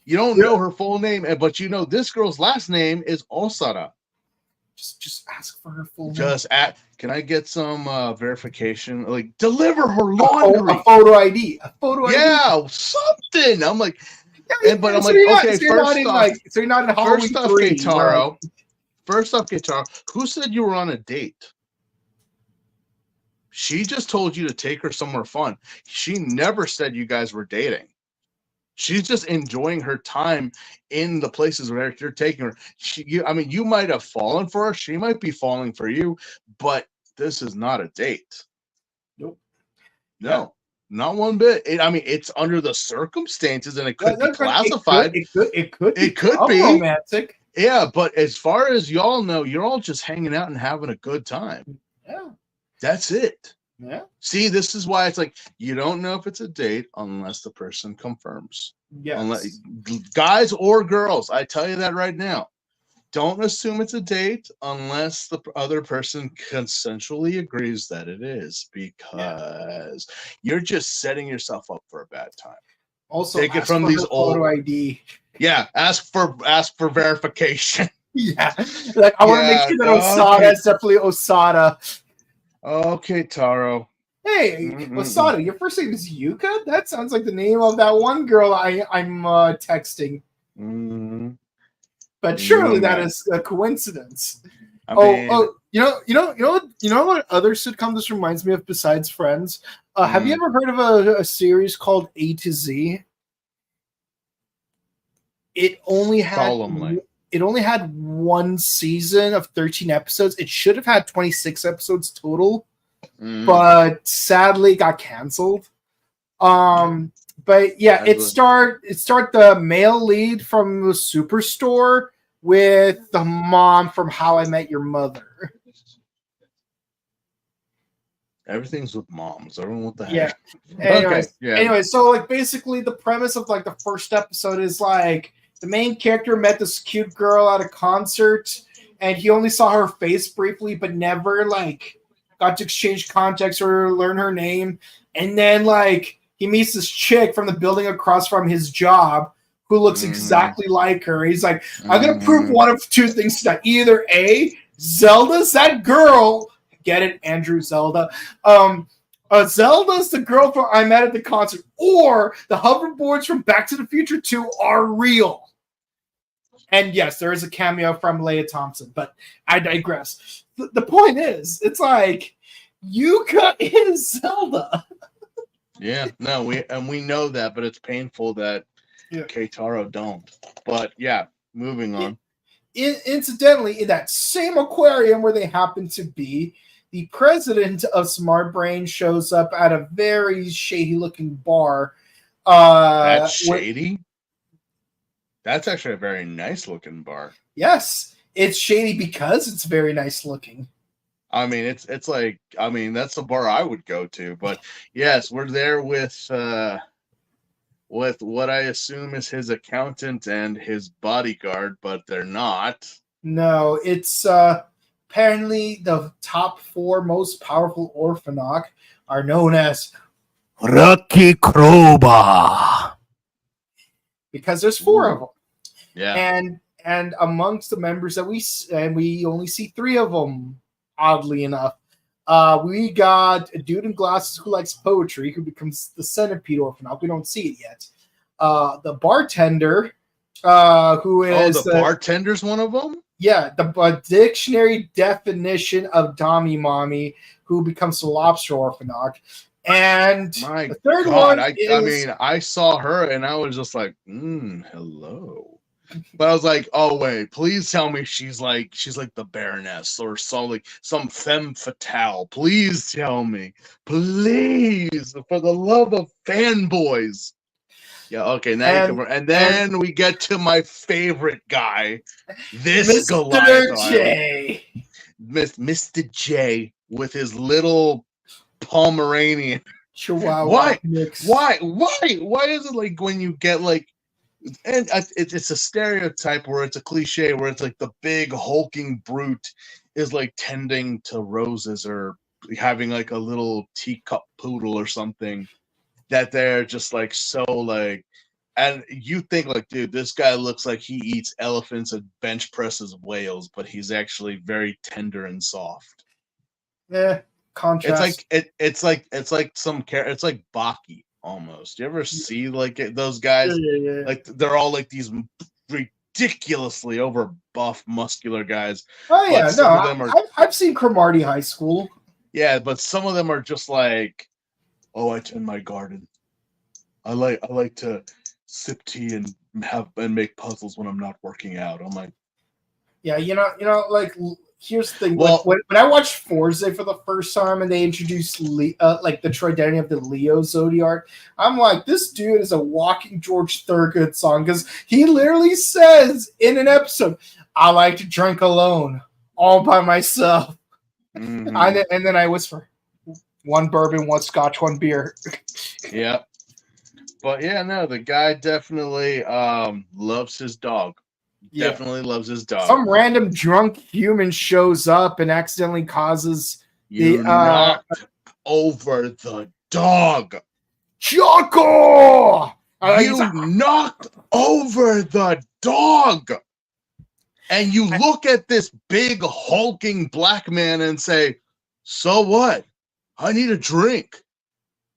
You don't know her full name, but you know this girl's last name is Osada. Just ask for her full name. Can I get some verification? Like, deliver her laundry. A photo ID. Yeah, something. I'm like, but I'm like, okay, so you're not in Halloween 3. First off, Keitaro, who said you were on a date? She just told you to take her somewhere fun. She never said you guys were dating. She's just enjoying her time in the places where you're taking her. You might have fallen for her. She might be falling for you, but this is not a date. Nope. No, not one bit. It's under the circumstances, and it could be classified. It could be romantic. Yeah, but as far as y'all know, you're all just hanging out and having a good time. Yeah. That's it. Yeah. See, this is why it's like you don't know if it's a date unless the person confirms. Yes. Guys or girls, I tell you that right now. Don't assume it's a date unless the other person consensually agrees that it is, because you're just setting yourself up for a bad time. Also, take it from these old photo ID. Yeah, ask for verification. Yeah, like I want to make sure that Osada is definitely Osada. Okay, Taro. Hey, Osada, your first name is Yuka? That sounds like the name of that one girl I'm texting. But surely that is a coincidence. You know what other sitcom this reminds me of besides Friends? Have you ever heard of a series called A to Z? It only had one season of 13 episodes. It should have had 26 episodes total, but sadly got canceled. But yeah, it start the male lead from the Superstore with the mom from How I Met Your Mother. Everything's with moms. Everyone, what the heck? Yeah. Anyway, so like basically the premise of like the first episode is like the main character met this cute girl at a concert, and he only saw her face briefly, but never like got to exchange contacts or learn her name. And then like he meets this chick from the building across from his job who looks exactly like her. He's like, I'm gonna prove one of two things tonight. Either A, Zelda's that girl. Get it, Andrew Zelda. Zelda's the girl I met at the concert, or the hoverboards from Back to the Future 2 are real. And yes, there is a cameo from Leia Thompson, but I digress. The point is, it's like Yuka is Zelda. Yeah, no, we know that, but it's painful that Keitaro don't. But yeah, moving on. Incidentally, in that same aquarium where they happen to be, the president of Smart Brain shows up at a very shady-looking bar. That's shady? That's actually a very nice-looking bar. Yes, it's shady because it's very nice-looking. I mean, it's like, I mean, that's the bar I would go to. But yes, we're there with what I assume is his accountant and his bodyguard, but they're not. No, it's apparently the top 4 most powerful Orphanok are known as Rocky Kroba. Because there's 4 of them. Yeah. And amongst the members that we only see 3 of them, oddly enough. We got a dude in glasses who likes poetry, who becomes the centipede Orphanok. We don't see it yet. The bartender, who is the bartender's one of them? Yeah, the dictionary definition of Dami Mommy, who becomes the lobster Orphanok. And my the third God, one I mean, I saw her and I was just like, hello. But I was like, oh wait, please tell me she's like the Baroness or some femme fatale. Please tell me, please, for the love of fanboys. Yeah, okay, now you can. And then we get to my favorite guy, this Mr. Goliath J. Mr. J with his little Pomeranian Chihuahua mix. Why is it like when you get like, and it's a stereotype where it's a cliche where it's like the big hulking brute is like tending to roses or having like a little teacup poodle or something, that they're just like so like, and you think like, dude, this guy looks like he eats elephants and bench presses whales, but he's actually very tender and soft. Yeah, contrast. It's like it's like Baki almost. You ever see like those guys? Yeah. Like they're all like these ridiculously over buff muscular guys. Oh yeah, no, I've seen Cromartie High School. Yeah, but some of them are just like, oh, I tend my garden. I like to sip tea and make puzzles when I'm not working out. I'm like, yeah, you know, like here's the thing. Well, like, when I watched Forza for the first time and they introduced like the Trident of the Leo Zodiac, I'm like, this dude is a walking George Thorogood song, because he literally says in an episode, I like to drink alone, all by myself. Mm-hmm. And then I whisper, one bourbon, one scotch, one beer. Yeah. But yeah, no, the guy definitely loves his dog. Yeah. Definitely loves his dog. Some random drunk human shows up and accidentally causes you knocked over the dog. Choco! You knocked over the dog. And you look at this big hulking black man and say, so what? I need a drink.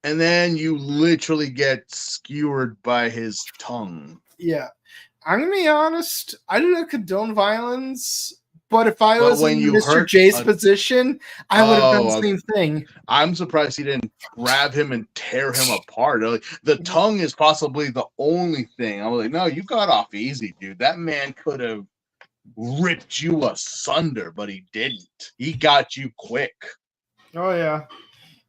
And then you literally get skewered by his tongue. Yeah. I'm going to be honest. I do not condone violence. But if I was in Mr. J's position, I would have done the same thing. I'm surprised he didn't grab him and tear him apart. Like, the tongue is possibly the only thing. I was like, no, you got off easy, dude. That man could have ripped you asunder, but he didn't. He got you quick. Oh yeah.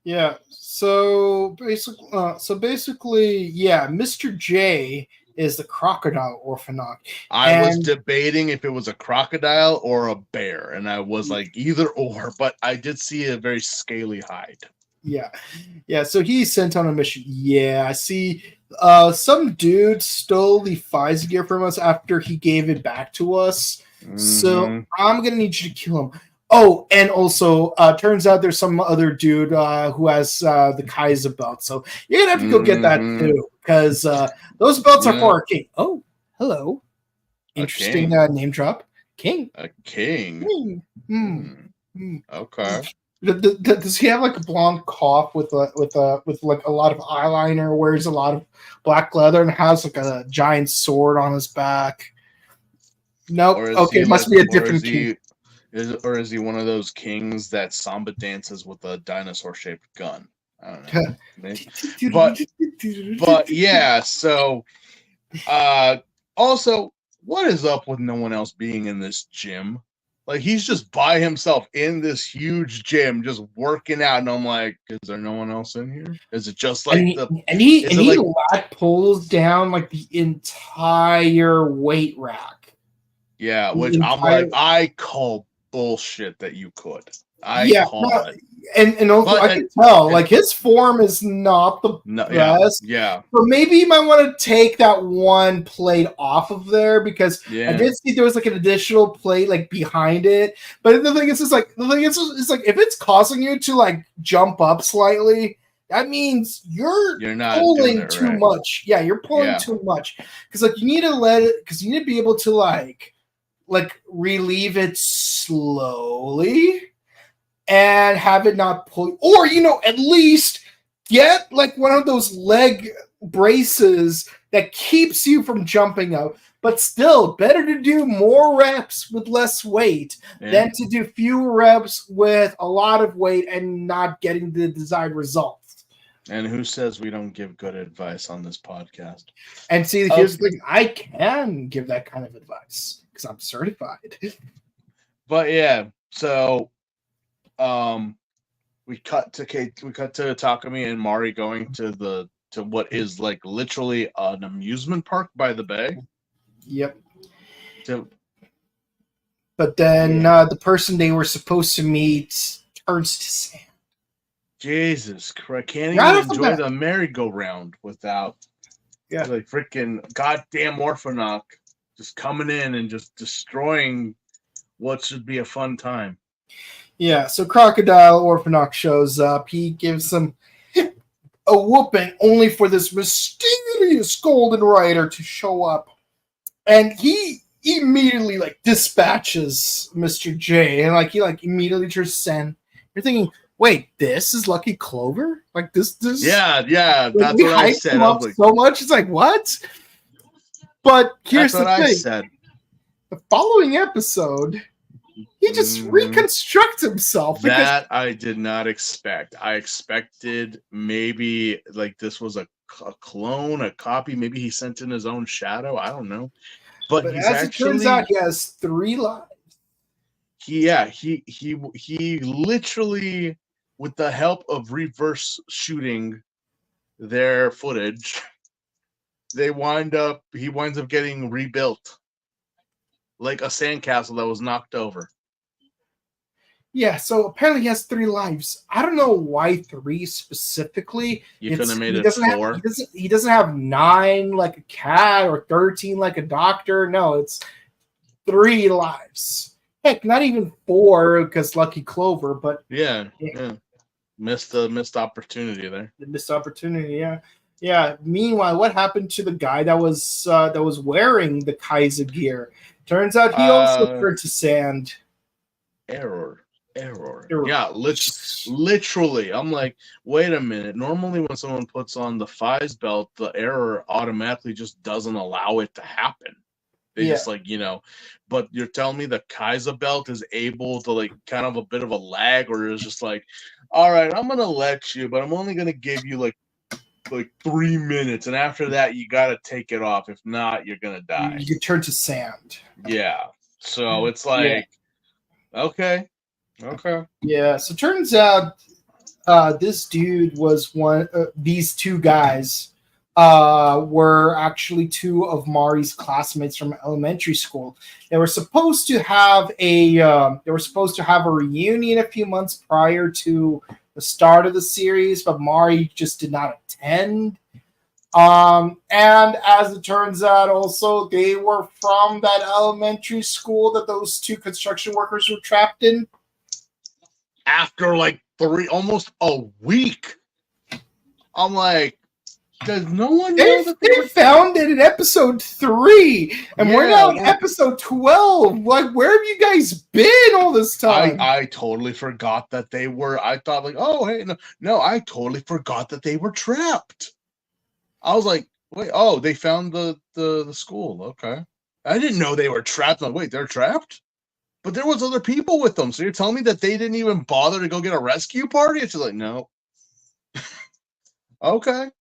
Yeah. So basically, yeah, Mr. J is the crocodile orphanage. I was debating if it was a crocodile or a bear, and I was like either or, but I did see a very scaly hide. Yeah. Yeah, so he's sent on a mission. Yeah, I see some dude stole the Pfizer gear from us after he gave it back to us. Mm-hmm. So I'm going to need you to kill him. Oh, and also, turns out there's some other dude who has the Kaiser belt. So you're going to have to go get that too, because those belts are for our king. Oh, hello. Interesting name drop. King. A king. Okay. Does he have like a blonde cough with like a lot of eyeliner, wears a lot of black leather, and has like a giant sword on his back? Nope. Okay, it must be a different king. Or is he one of those kings that Samba dances with a dinosaur-shaped gun? I don't know. but yeah, so also, what is up with no one else being in this gym? Like, he's just by himself in this huge gym, just working out, and I'm like, is there no one else in here? Is it just like he lat pulls down like the entire weight rack? Yeah, which I'm like, I call bullshit that you could. And also I can tell like his form is not the best. Yeah. So maybe you might want to take that one plate off of there, because I did see there was like an additional plate like behind it. But the thing is, it's like if it's causing you to like jump up slightly, that means you're not pulling too much. Yeah, you're pulling too much, because like you need to be able to like relieve it slowly and have it not pull, or at least get like one of those leg braces that keeps you from jumping up. But still, better to do more reps with less weight than to do fewer reps with a lot of weight and not getting the desired results. And who says we don't give good advice on this podcast? And see, here's the thing: I can give that kind of advice because I'm certified. But yeah, so we cut to Takumi and Mari going to what is like literally an amusement park by the bay. Yep. To, but then the person they were supposed to meet turns to sand. Jesus Christ! Can't even enjoy the merry-go-round without like freaking goddamn Orphanok just coming in and just destroying what should be a fun time. Yeah, so Crocodile Orphanok shows up. He gives them a whooping only for this mysterious Golden Rider to show up. And he immediately like dispatches Mr. J and he immediately just send. You're thinking, wait, this is Lucky Clover? Like this Yeah, that's what I said. I was like, so much. It's like, what? But here's the thing. I said. The following episode, he just reconstructs himself. That I did not expect. I expected maybe like this was a clone, a copy. Maybe he sent in his own shadow. I don't know. But he's as it turns out, he has 3 lives. He literally, with the help of reverse shooting their footage, he winds up getting rebuilt like a sandcastle that was knocked over. Yeah, so apparently he has 3 lives. I don't know why 3 specifically. You could have made it 4. He doesn't have 9 like a cat or 13 like a doctor. No, it's 3 lives. Heck, not even 4 because Lucky Clover, but yeah. Missed opportunity there. The missed opportunity, yeah. Yeah. Meanwhile, what happened to the guy that was wearing the Kaiser gear? Turns out he also turned to sand. Error. Yeah, literally. I'm like, wait a minute. Normally when someone puts on the Fies belt, the error automatically just doesn't allow it to happen. They just but you're telling me the Kaiser belt is able to like kind of a bit of a lag, or is just like, all right, I'm going to let you, but I'm only going to give you like 3 minutes. And after that, you got to take it off. If not, you're going to die. You turn to sand. Yeah. So it's like, okay. Yeah. So turns out this dude was these 2 guys were actually 2 of Mari's classmates from elementary school. They were supposed to have a reunion a few months prior to the start of the series, but Mari just did not attend. And as it turns out, also they were from that elementary school that those 2 construction workers were trapped in. After like almost a week, I'm like, does no one know that they found it in episode 3, and we're now in episode 12. Like, where have you guys been all this time? I totally forgot that they were. I thought like, oh hey, no, I totally forgot that they were trapped. I was like, wait, oh, they found the school. Okay, I didn't know they were trapped. I'm like, wait, they're trapped? But there was other people with them. So you're telling me that they didn't even bother to go get a rescue party? It's like, no. Okay.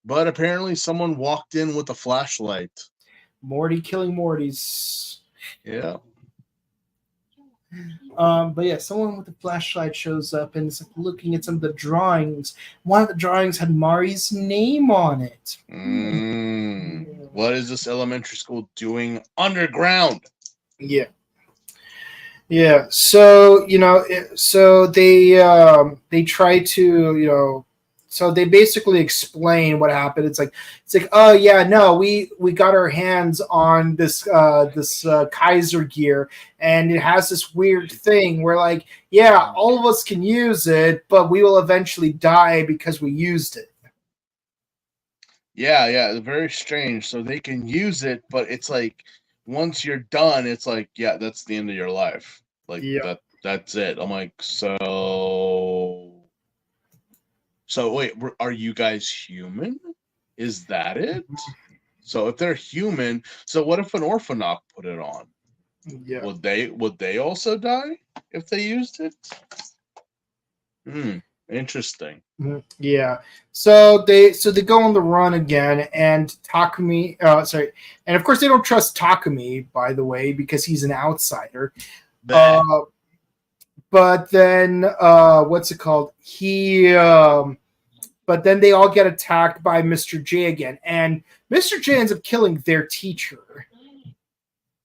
But apparently someone walked in with a flashlight. Morty killing Mortys. Yeah. But yeah, someone with a flashlight shows up and is looking at some of the drawings. One of the drawings had Mari's name on it. What is this elementary school doing underground? Yeah. Yeah. So, so they try to, so they basically explain what happened. It's like, oh yeah, no, we got our hands on this Kaiser gear, and it has this weird thing where like, yeah, all of us can use it, but we will eventually die because we used it. Yeah, very strange. So they can use it, but it's like once you're done, it's like, yeah, that's the end of your life. Like that's it. I'm like, So wait, are you guys human? Is that it? So if they're human, so what if an Orphanok put it on? Yeah. Would they also die if they used it? Interesting. Yeah. So they go on the run again, and Takumi. And of course they don't trust Takumi, by the way, because he's an outsider. But then what's it called? But then they all get attacked by Mr. J again, and Mr. J ends up killing their teacher.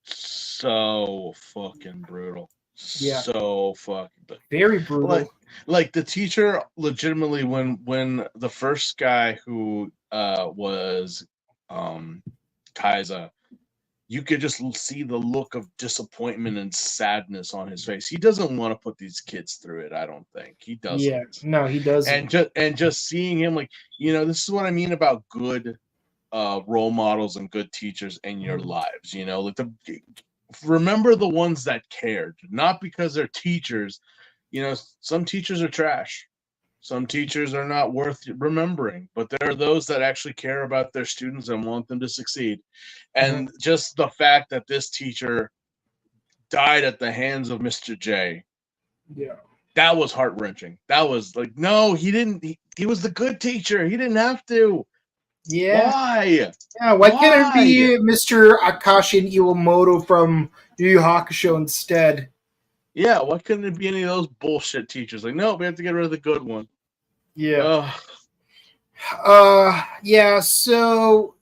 So fucking brutal. Yeah. So fucking very brutal. Like the teacher legitimately when the first guy who was Kaiza, you could just see the look of disappointment and sadness on his face. He doesn't want to put these kids through it, I don't think. He doesn't. Yeah, no, he doesn't. And just seeing him, like, this is what I mean about good role models and good teachers in your lives, like remember the ones that cared, not because they're teachers. Some teachers are trash. Some teachers are not worth remembering, but there are those that actually care about their students and want them to succeed. And just the fact that this teacher died at the hands of Mr. J. Yeah. That was heart-wrenching. That was like, no, he didn't. He was the good teacher. He didn't have to. Yeah. Why? Yeah, why can't it be Mr. Akashi Iwamoto from Yu Yu Hakusho instead? Yeah, why couldn't it be any of those bullshit teachers? Like, no, we have to get rid of the good one. Yeah. So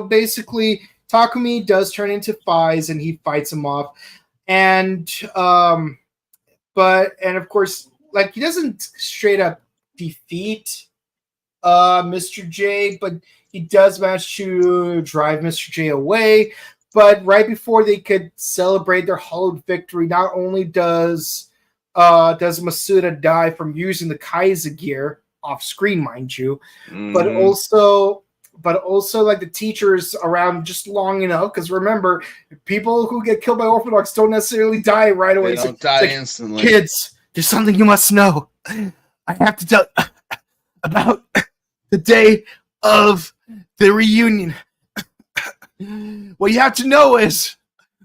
basically Takumi does turn into Fies and he fights him off. And of course, like, he doesn't straight up defeat Mr. J, but he does manage to drive Mr. J away. But right before they could celebrate their hallowed victory, not only does Masuda die from using the Kaiza gear off screen, mind you, but also like the teachers around just long enough, because remember, people who get killed by orthodox don't necessarily die right away. They don't die instantly. Kids, there's something you must know. I have to tell about the day of the reunion. What you have to know is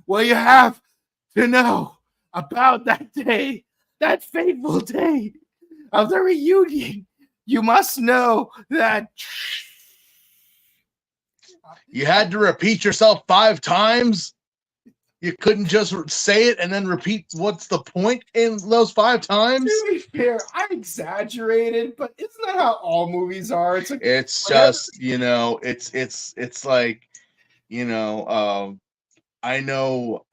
what you have to know about that day, that fateful day of the reunion. You must know that you had to repeat yourself 5 times. You couldn't just say it and then repeat what's the point in those 5 times. To be fair, I exaggerated, but isn't that how all movies are? It's like, it's just, it's like, I know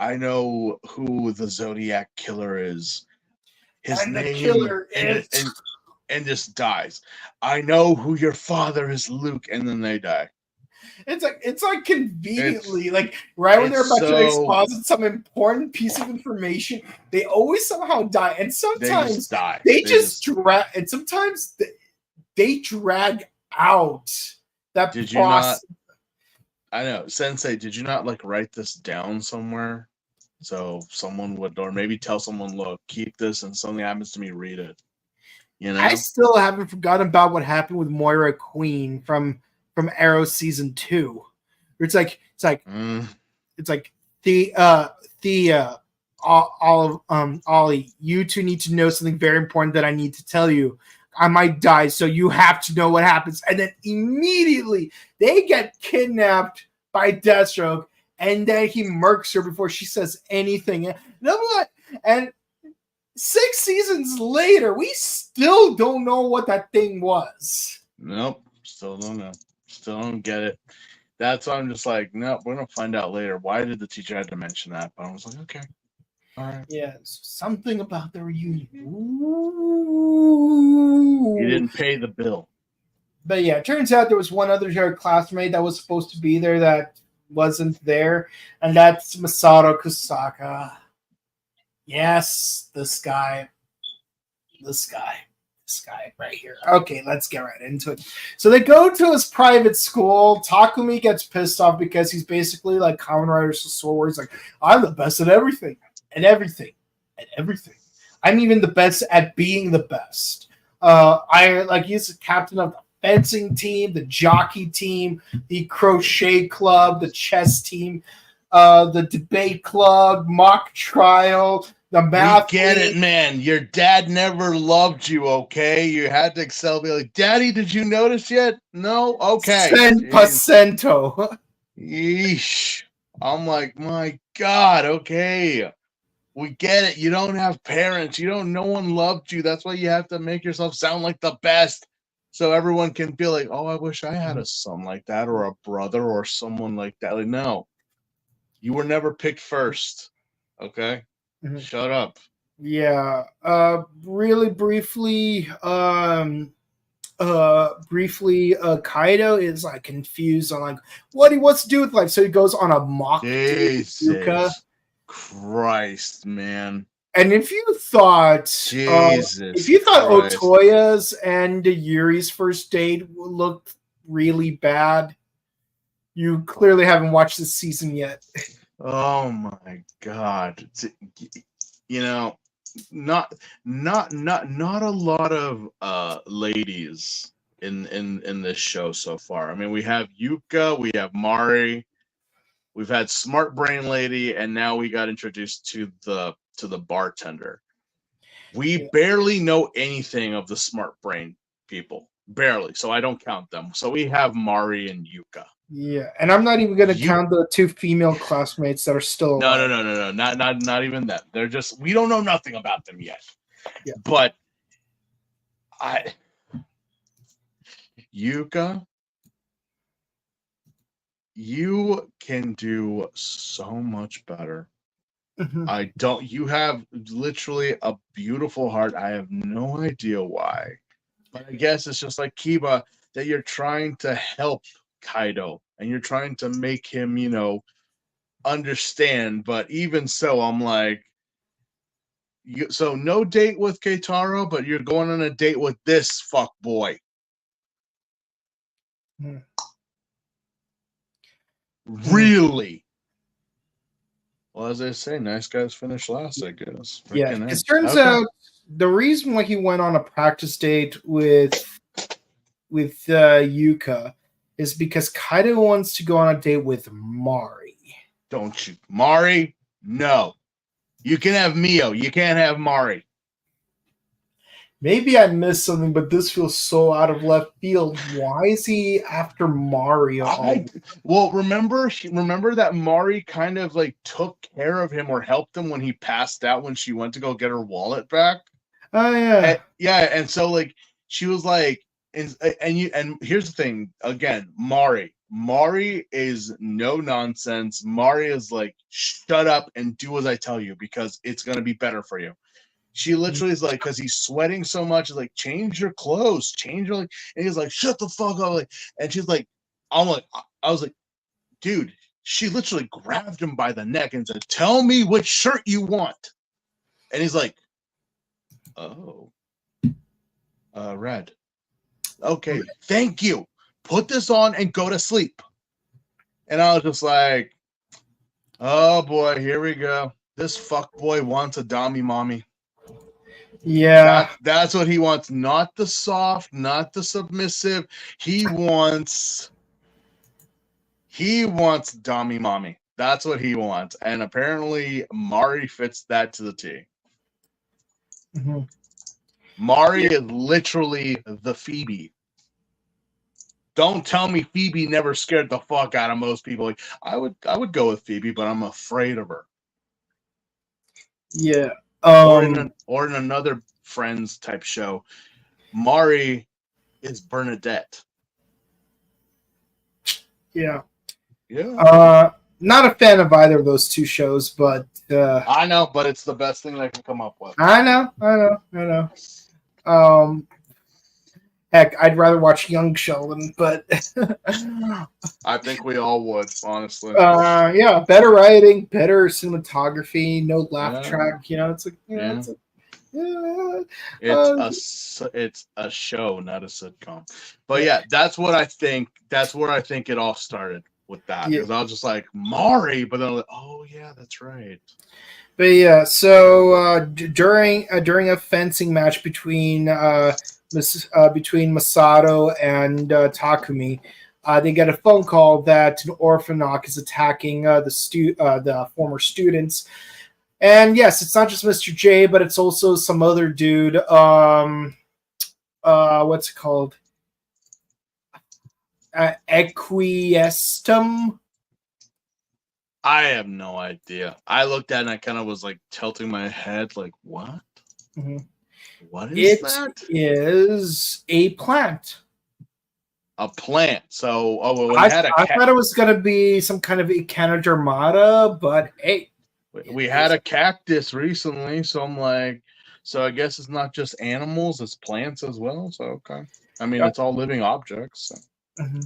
who the Zodiac killer is. His name, the killer is, and just dies. I know who your father is, Luke, and then they die. It's like conveniently, like right when they're about to exposit some important piece of information, they always somehow die, and sometimes they just drag, and sometimes they drag out that process. Did you not? I know, Sensei. Did you not like write this down somewhere so someone would, or maybe tell someone, look, keep this, and something happens to me, read it. I still haven't forgotten about what happened with Moira Queen from Arrow season 2. It's like Ollie, you two need to know something very important that I need to tell you. I might die, so you have to know what happens. And then immediately they get kidnapped by Deathstroke, and then he murks her before she says anything. And 6 seasons later, we still don't know what that thing was. Nope, still don't know. Still don't get it. That's why I'm just like, no, we're gonna find out later. Why did the teacher have to mention that? But I was like, okay, all right. Yeah, something about the reunion. Ooh. He didn't pay the bill. But yeah, it turns out there was one other classmate that was supposed to be there that wasn't there, and that's Masato Kusaka. Yes, this guy right here. Okay, let's get right into it. So they go to his private school. Takumi gets pissed off because he's basically like Kamen Riders Sword, where he's like, I'm the best at everything. I'm even the best at being the best. He's the captain of the fencing team, the jockey team, the crochet club, the chess team. the debate club, mock trial, the math. We get it, man. Your dad never loved you, okay? You had to excel. Be like, Daddy, did you notice yet? No? Okay. 100%. Yeesh. I'm like, my God, okay. We get it. You don't have parents. No one loved you. That's why you have to make yourself sound like the best. So everyone can feel like, oh, I wish I had a son like that or a brother or someone like that. Like, no. You were never picked first. Okay? Mm-hmm. Shut up. Yeah. Really briefly, Kaido is like confused on like what he wants to do with life. So he goes on a mock date with Yuka. Christ, man. And if you thought Otoya's and Yuri's first date looked really bad, you clearly haven't watched this season yet. Oh my God. You know, not a lot of ladies in this show so far. I mean, we have Yuka, we have Mari, we've had Smart Brain Lady, and now we got introduced to the bartender. We barely know anything of the Smart Brain people. Barely. So I don't count them. So we have Mari and Yuka. Yeah, and I'm not even going to count the 2 female classmates that are still alive. No. Not even that. They're just, we don't know nothing about them yet. Yeah. But Yuka, you can do so much better. Mm-hmm. You have literally a beautiful heart. I have no idea why. But I guess it's just like Kiba, that you're trying to help Kaido and you're trying to make him, understand. But even so, I'm like, so no date with Keitaro, but you're going on a date with this fuck boy. Really? Well, as I say, nice guys finish last, I guess. Yeah, it turns out the reason why he went on a practice date with Yuka is because Kaido wants to go on a date with Mari. Don't you? Mari? No. You can have Mio. You can't have Mari. Maybe I missed something, but this feels so out of left field. Why is he after Mario? Well, remember that Mari kind of like took care of him or helped him when he passed out when she went to go get her wallet back. Oh yeah, and so like she was like, and here's the thing again, Mari is no nonsense. Mari is like, shut up and do as I tell you because it's gonna be better for you. She literally is like, because he's sweating so much, is like, change your clothes, change your, and he's like, shut the fuck up, like, and she's like, I was like, dude, she literally grabbed him by the neck and said, tell me which shirt you want, and he's like, oh, red, okay, thank you, put this on and go to sleep, and I was just like, oh boy, here we go, this fuck boy wants a dummy mommy. Yeah, that's what he wants. Not the soft, not the submissive. He wants dummy mommy. That's what he wants. And apparently Mari fits that to the T. Mm-hmm. Mari is literally the Phoebe. Don't tell me Phoebe never scared the fuck out of most people. Like, I would go with Phoebe, but I'm afraid of her. Yeah. Or in another Friends type show, Mari is Bernadette. Yeah. Not a fan of either of those two shows, but I know, but it's the best thing I can come up with. I know. Heck, I'd rather watch Young Sheldon, but I think we all would, honestly. Yeah, better writing, better cinematography, no laugh track. It's like, it's a show, not a sitcom. But yeah, that's what I think. That's where I think it all started with that. Because I was just like, Mari, but then I was like, oh yeah, that's right. But yeah, so during a fencing match between Masato and Takumi, they get a phone call that an Orphanoch is attacking the former students. And yes, it's not just Mr. J, but it's also some other dude. What's it called? Equiestum. I have no idea. I looked at it and I kind of was like tilting my head, like, what? Mm-hmm. What is that? It is a plant. A plant. So, I thought it was going to be some kind of Echinodermata, but hey. We had a cactus recently, so I'm like, so I guess it's not just animals, it's plants as well. So, okay. I mean, it's all living objects. So. Mm-hmm.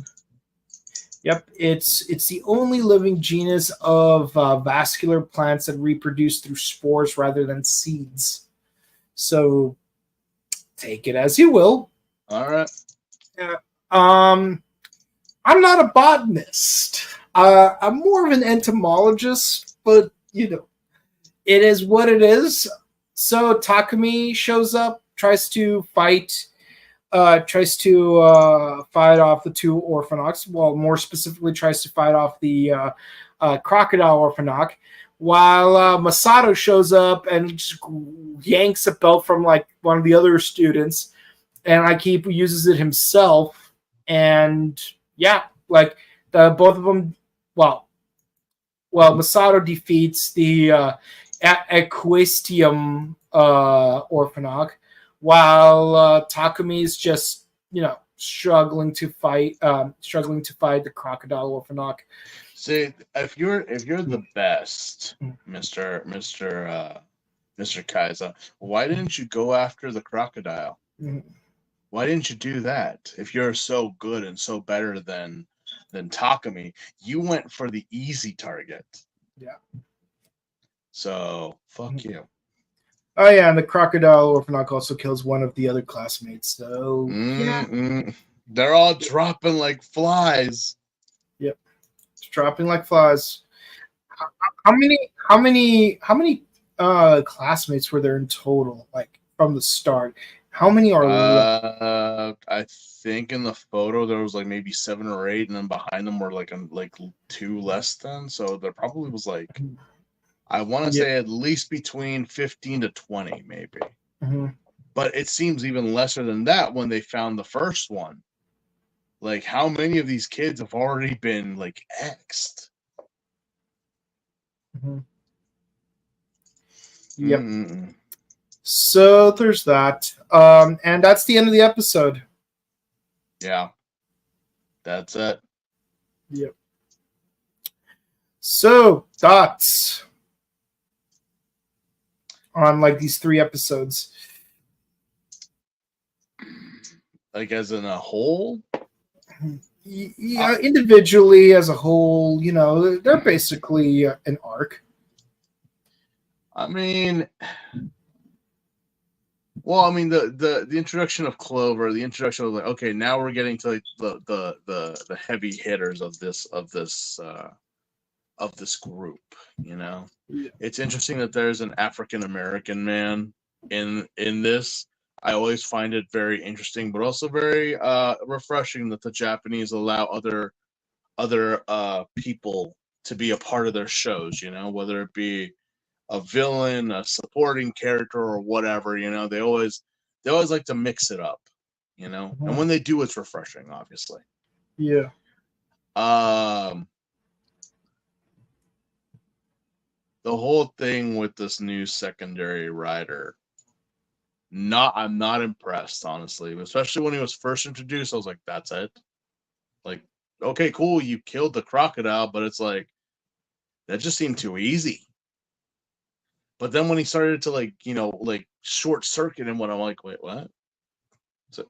Yep, it's the only living genus of vascular plants that reproduce through spores rather than seeds. So take it as you will. All right. I'm not a botanist. I'm more of an entomologist, but it is what it is. So Takumi shows up, tries to fight off the two Orphanochs. Well, more specifically, tries to fight off the crocodile Orphanoch, while Masato shows up and just yanks a belt from like one of the other students, and he uses it himself. And yeah, like both of them. Well, Masato defeats the Equistium Orphanoch, while Takumi is just struggling to fight the crocodile Orphanoch. See, if you're the best, Mister Kaiser, why didn't you go after the crocodile? Mm-hmm. Why didn't you do that? If you're so good and so better than Takumi, you went for the easy target. Yeah. So fuck you. Oh yeah, and the crocodile Orphanoch also kills one of the other classmates. So yeah, they're all dropping like flies. Yep, it's dropping like flies. How many classmates were there in total? Like from the start, how many are left? I think in the photo there was like maybe 7 or 8, and then behind them were like 2 less than. So there probably was like, I want to say at least between 15 to 20, maybe. Mm-hmm. But it seems even lesser than that when they found the first one. Like, how many of these kids have already been like X'd? Mm-hmm. Yep. So there's that. And that's the end of the episode. Yeah. That's it. Yep. So, thoughts on like these 3 episodes? Like as in a whole? Yeah, individually as a whole, they're basically an arc. I mean, well, I mean the introduction of Clover, the introduction of like, okay, now we're getting to like the heavy hitters of this group. Yeah. It's interesting that there's an African American man in this. I always find it very interesting, but also very refreshing that the Japanese allow other people to be a part of their shows. Whether it be a villain, a supporting character, or whatever. They always like to mix it up. And when they do, it's refreshing. Obviously. Yeah. The whole thing with this new secondary rider, I'm not impressed, honestly. Especially when he was first introduced, I was like, that's it. Like, okay, cool, you killed the crocodile, but it's like, that just seemed too easy. But then when he started to like short circuit him, when I'm like, wait, what? So,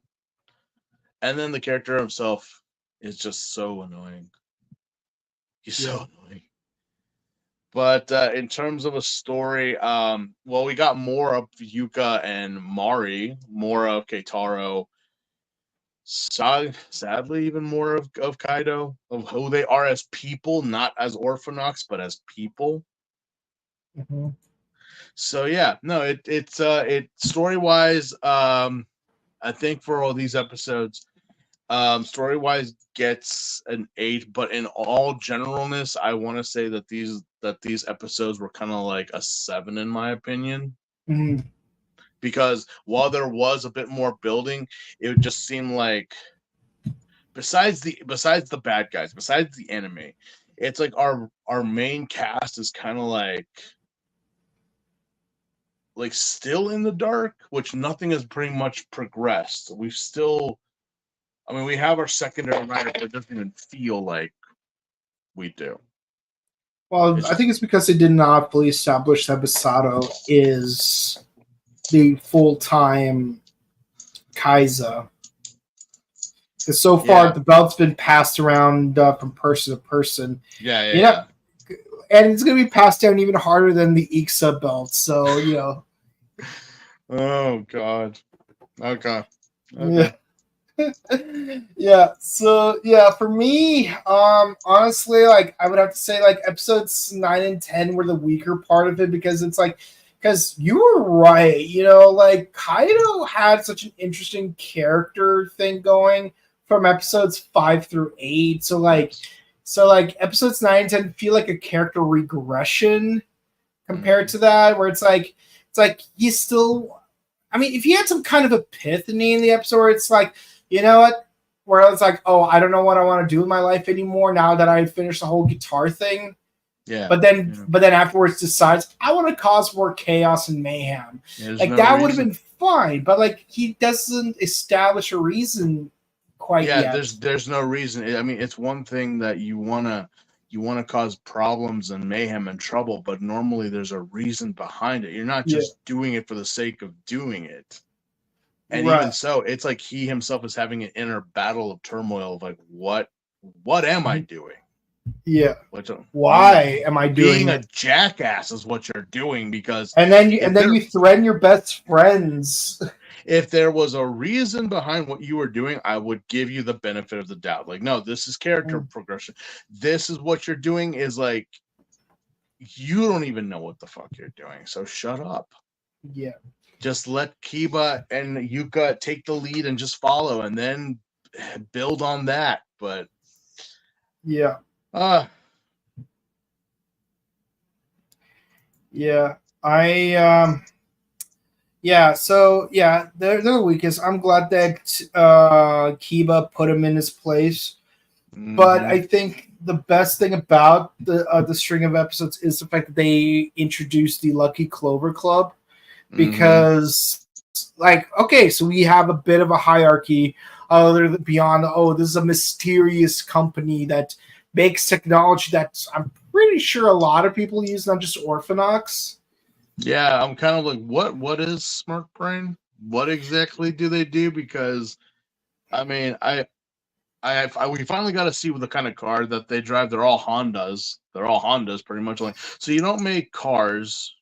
and then the character himself is just so annoying. He's so annoying. But in terms of a story, well, we got more of Yuka and Mari, more of Keitaro. Sadly, even more of Kaido, of who they are as people, not as Orphanochs, but as people. Mm-hmm. So yeah, no, it's story wise. I think for all these episodes, Story wise gets an 8, but in all generalness, I want to say that these episodes were kind of like a 7 in my opinion. Mm. Because while there was a bit more building, it just seemed like besides the bad guys, besides the enemy, it's like our main cast is kind of like still in the dark, which nothing has pretty much progressed. We've still, I mean, we have our secondary writer, but it doesn't even feel like we do. Well, I think it's because they did not fully establish that Basato is the full-time Kaiser. Because so far the belt's been passed around from person to person. Yeah. And it's going to be passed down even harder than the Ixa belt. So, you know. Oh, God. Okay. Yeah. Yeah. So, yeah, for me, honestly, like, I would have to say, like, episodes 9 and 10 were the weaker part of it because it's like, because you were right, you know, like, Kaido had such an interesting character thing going from episodes 5 through 8. So, like, episodes 9 and 10 feel like a character regression compared to that, where it's like he's still, I mean, if he had some kind of epiphany in the episode where it's like, you know what, where it's like, oh, I don't know what I want to do with my life anymore now that I finished the whole guitar thing. Yeah. But then afterwards decides I want to cause more chaos and mayhem. Like, that would have been fine, but like, he doesn't establish a reason quite yet. There's no reason. I mean, it's one thing that you wanna cause problems and mayhem and trouble, but normally there's a reason behind it. You're not just doing it for the sake of doing it. And even so, it's like he himself is having an inner battle of turmoil of like, what am I doing? Yeah. Why am I doing being a jackass is what you're doing, because and then you threaten your best friends. If there was a reason behind what you were doing, I would give you the benefit of the doubt. Like, no, this is character progression. This is what you're doing is like, you don't even know what the fuck you're doing. So shut up. Yeah. Just let Kiba and Yuka take the lead and just follow and then build on that. But yeah. Yeah. So they're the weakest. I'm glad that Kiba put him in his place. Mm-hmm. But I think the best thing about the string of episodes is the fact that they introduced the Lucky Clover Club, because like, okay, so we have a bit of a hierarchy beyond, this is a mysterious company that makes technology that I'm pretty sure a lot of people use, not just Orphanox. Yeah, I'm kind of like, what is Smart Brain? What exactly do they do? Because, I mean, we finally got to see what the kind of car that they drive. They're all Hondas. Pretty much. Like, so you don't make cars.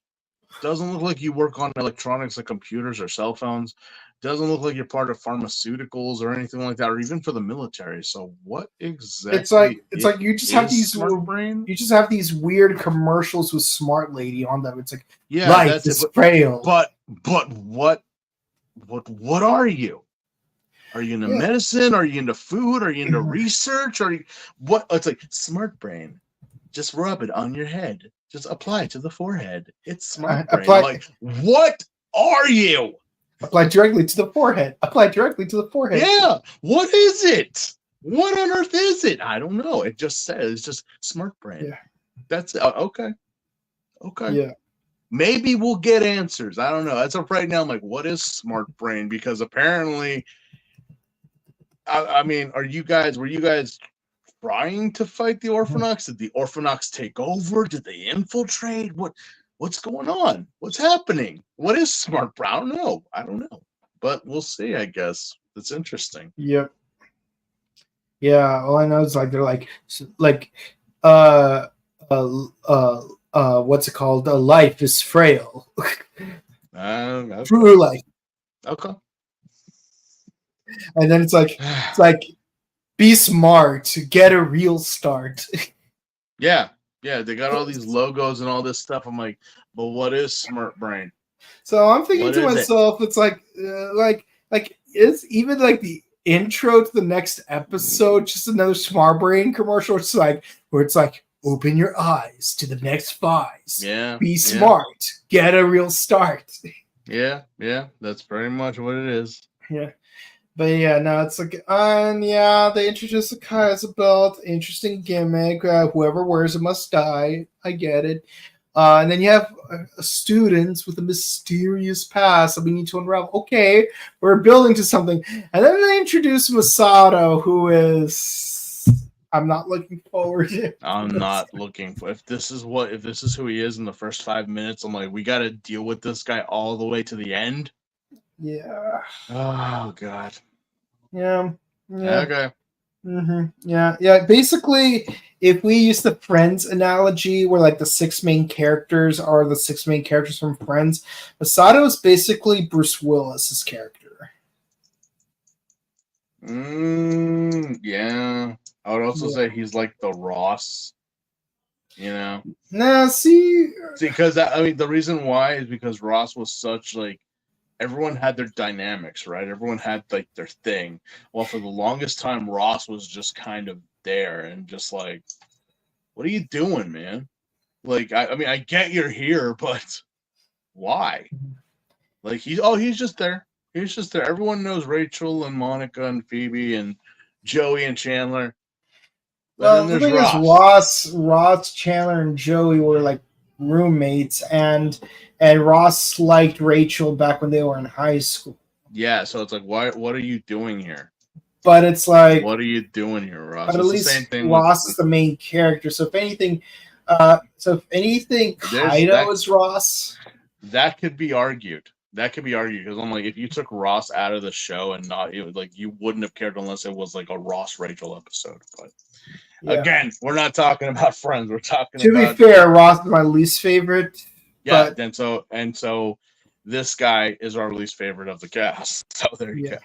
Doesn't look like you work on electronics like computers or cell phones. Doesn't look like you're part of pharmaceuticals or anything like that, or even for the military. So what exactly? It's like you just have these you just have these weird commercials with Smart Lady on them. It's like, life is frail. But what are you? Are you into medicine? Are you into food? Are you into research? Are you what? It's like Smart Brain. Just rub it on your head. Just apply it to the forehead. It's Smart Brain. Like, what are you? Apply directly to the forehead. Yeah. What is it? What on earth is it? I don't know. It just says it's just Smart Brain. Yeah. That's okay. Yeah. Maybe we'll get answers. I don't know. As of right now, I'm like, what is Smart Brain? Because apparently, I mean, were you guys trying to fight the Orphanox? Did the Orphanox take over? Did they infiltrate? What's going on? What's happening? What is Smart Brain? I don't know. But we'll see, I guess. It's interesting. Yep. Yeah, all I know is like they're like what's it called? Life is frail. Okay. True life. Okay. And then it's like be smart, get a real start. Yeah, they got all these logos and all this stuff. I'm like, but what is Smart Brain? So I'm thinking to myself, it's like is even like intro to the next episode, just another Smart Brain commercial. It's like where it's like, open your eyes to the next phase. Yeah. Be smart. Get a real start. Yeah. That's pretty much what it is. Yeah. But yeah, no, it's like, yeah, they introduced the Kai as a belt. Interesting gimmick. Whoever wears it must die. I get it. And then you have students with a mysterious past that we need to unravel. Okay, we're building to something. And then they introduce Masato, who is... I'm not looking forward to it. I'm not looking for... If this is who he is in the first 5 minutes, I'm like, we got to deal with this guy all the way to the end? Yeah. Oh, God. Yeah. Okay. Yeah. Basically, if we use the Friends analogy, where like the 6 main characters are the 6 main characters from Friends, Masato is basically Bruce Willis's character. Yeah. I would also say he's like the Ross. You know? Nah, see, because the reason why is because Ross was such like, everyone had their dynamics, right? Everyone had like their thing. Well, for the longest time, Ross was just kind of there and just like, what are you doing, man? Like, I get you're here, but why? Like, he's just there. He's just there. Everyone knows Rachel and Monica and Phoebe and Joey and Chandler. Well, the thing is, Ross, Chandler, and Joey were like roommates, and Ross liked Rachel back when they were in high school. Yeah, so it's like, what are you doing here? But it's like, what are you doing here, Ross? But at least Ross is the main character. So if anything, Kaido is Ross. That could be argued. Because I'm like, if you took Ross out of the show and not you wouldn't have cared unless it was like a Ross Rachel episode. But again, we're not talking about Friends. We're talking. To be fair, Ross is my least favorite. Yeah, so this guy is our least favorite of the cast. So there you go.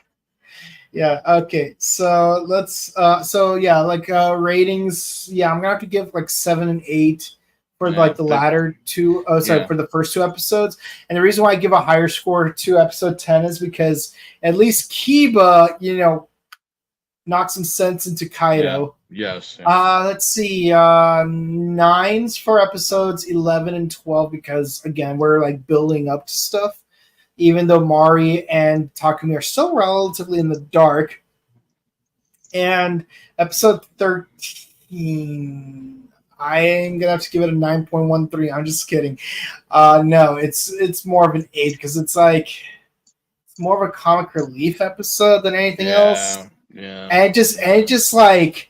Yeah. Okay. So let's. Ratings. Yeah, I'm gonna have to give like 7 and 8 for like the latter two. For the first 2 episodes. And the reason why I give a higher score to episode 10 is because at least Kiba, knocked some sense into Kaido. Yeah. Yes. Let's see. 9s for episodes 11 and 12 because again we're like building up to stuff. Even though Mari and Takumi are still relatively in the dark. And episode 13, I'm gonna have to give it a 9.13. I'm just kidding. No, it's more of an 8 because it's more of a comic relief episode than anything else. Yeah. And it just like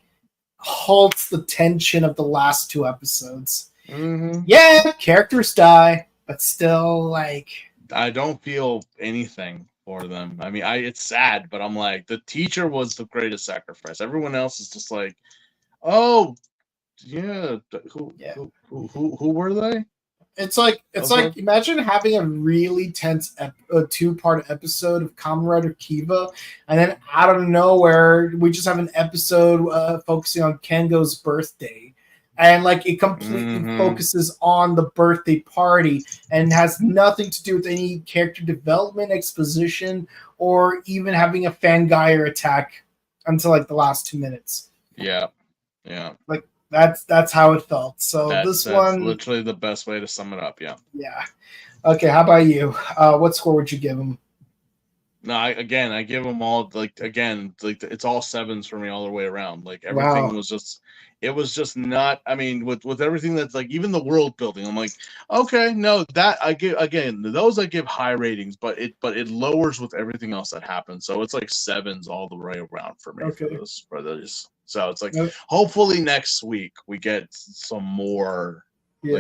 halts the tension of the last 2 episodes. Mm-hmm. Yeah, characters die, but still like. I don't feel anything for them. It's sad, but I'm like, the teacher was the greatest sacrifice. Everyone else is just like, oh, yeah, who were they? It's like imagine having a really tense 2-part episode of Kamen Rider Kiva, and then out of nowhere we just have an episode focusing on Kengo's birthday. And like it completely focuses on the birthday party and has nothing to do with any character development, exposition, or even having a Fangire attack until like the last 2 minutes. Yeah. Like that's how it felt. So that's literally the best way to sum it up. Yeah. Yeah. Okay. How about you? What score would you give them? No, I give them all it's all 7s for me all the way around. Like everything was just. It was just not. With everything that's like even the world building, I'm like, okay, no, that I give those I give high ratings, but it lowers with everything else that happens. So it's like 7s all the way around for me for those. So it's like hopefully next week we get some more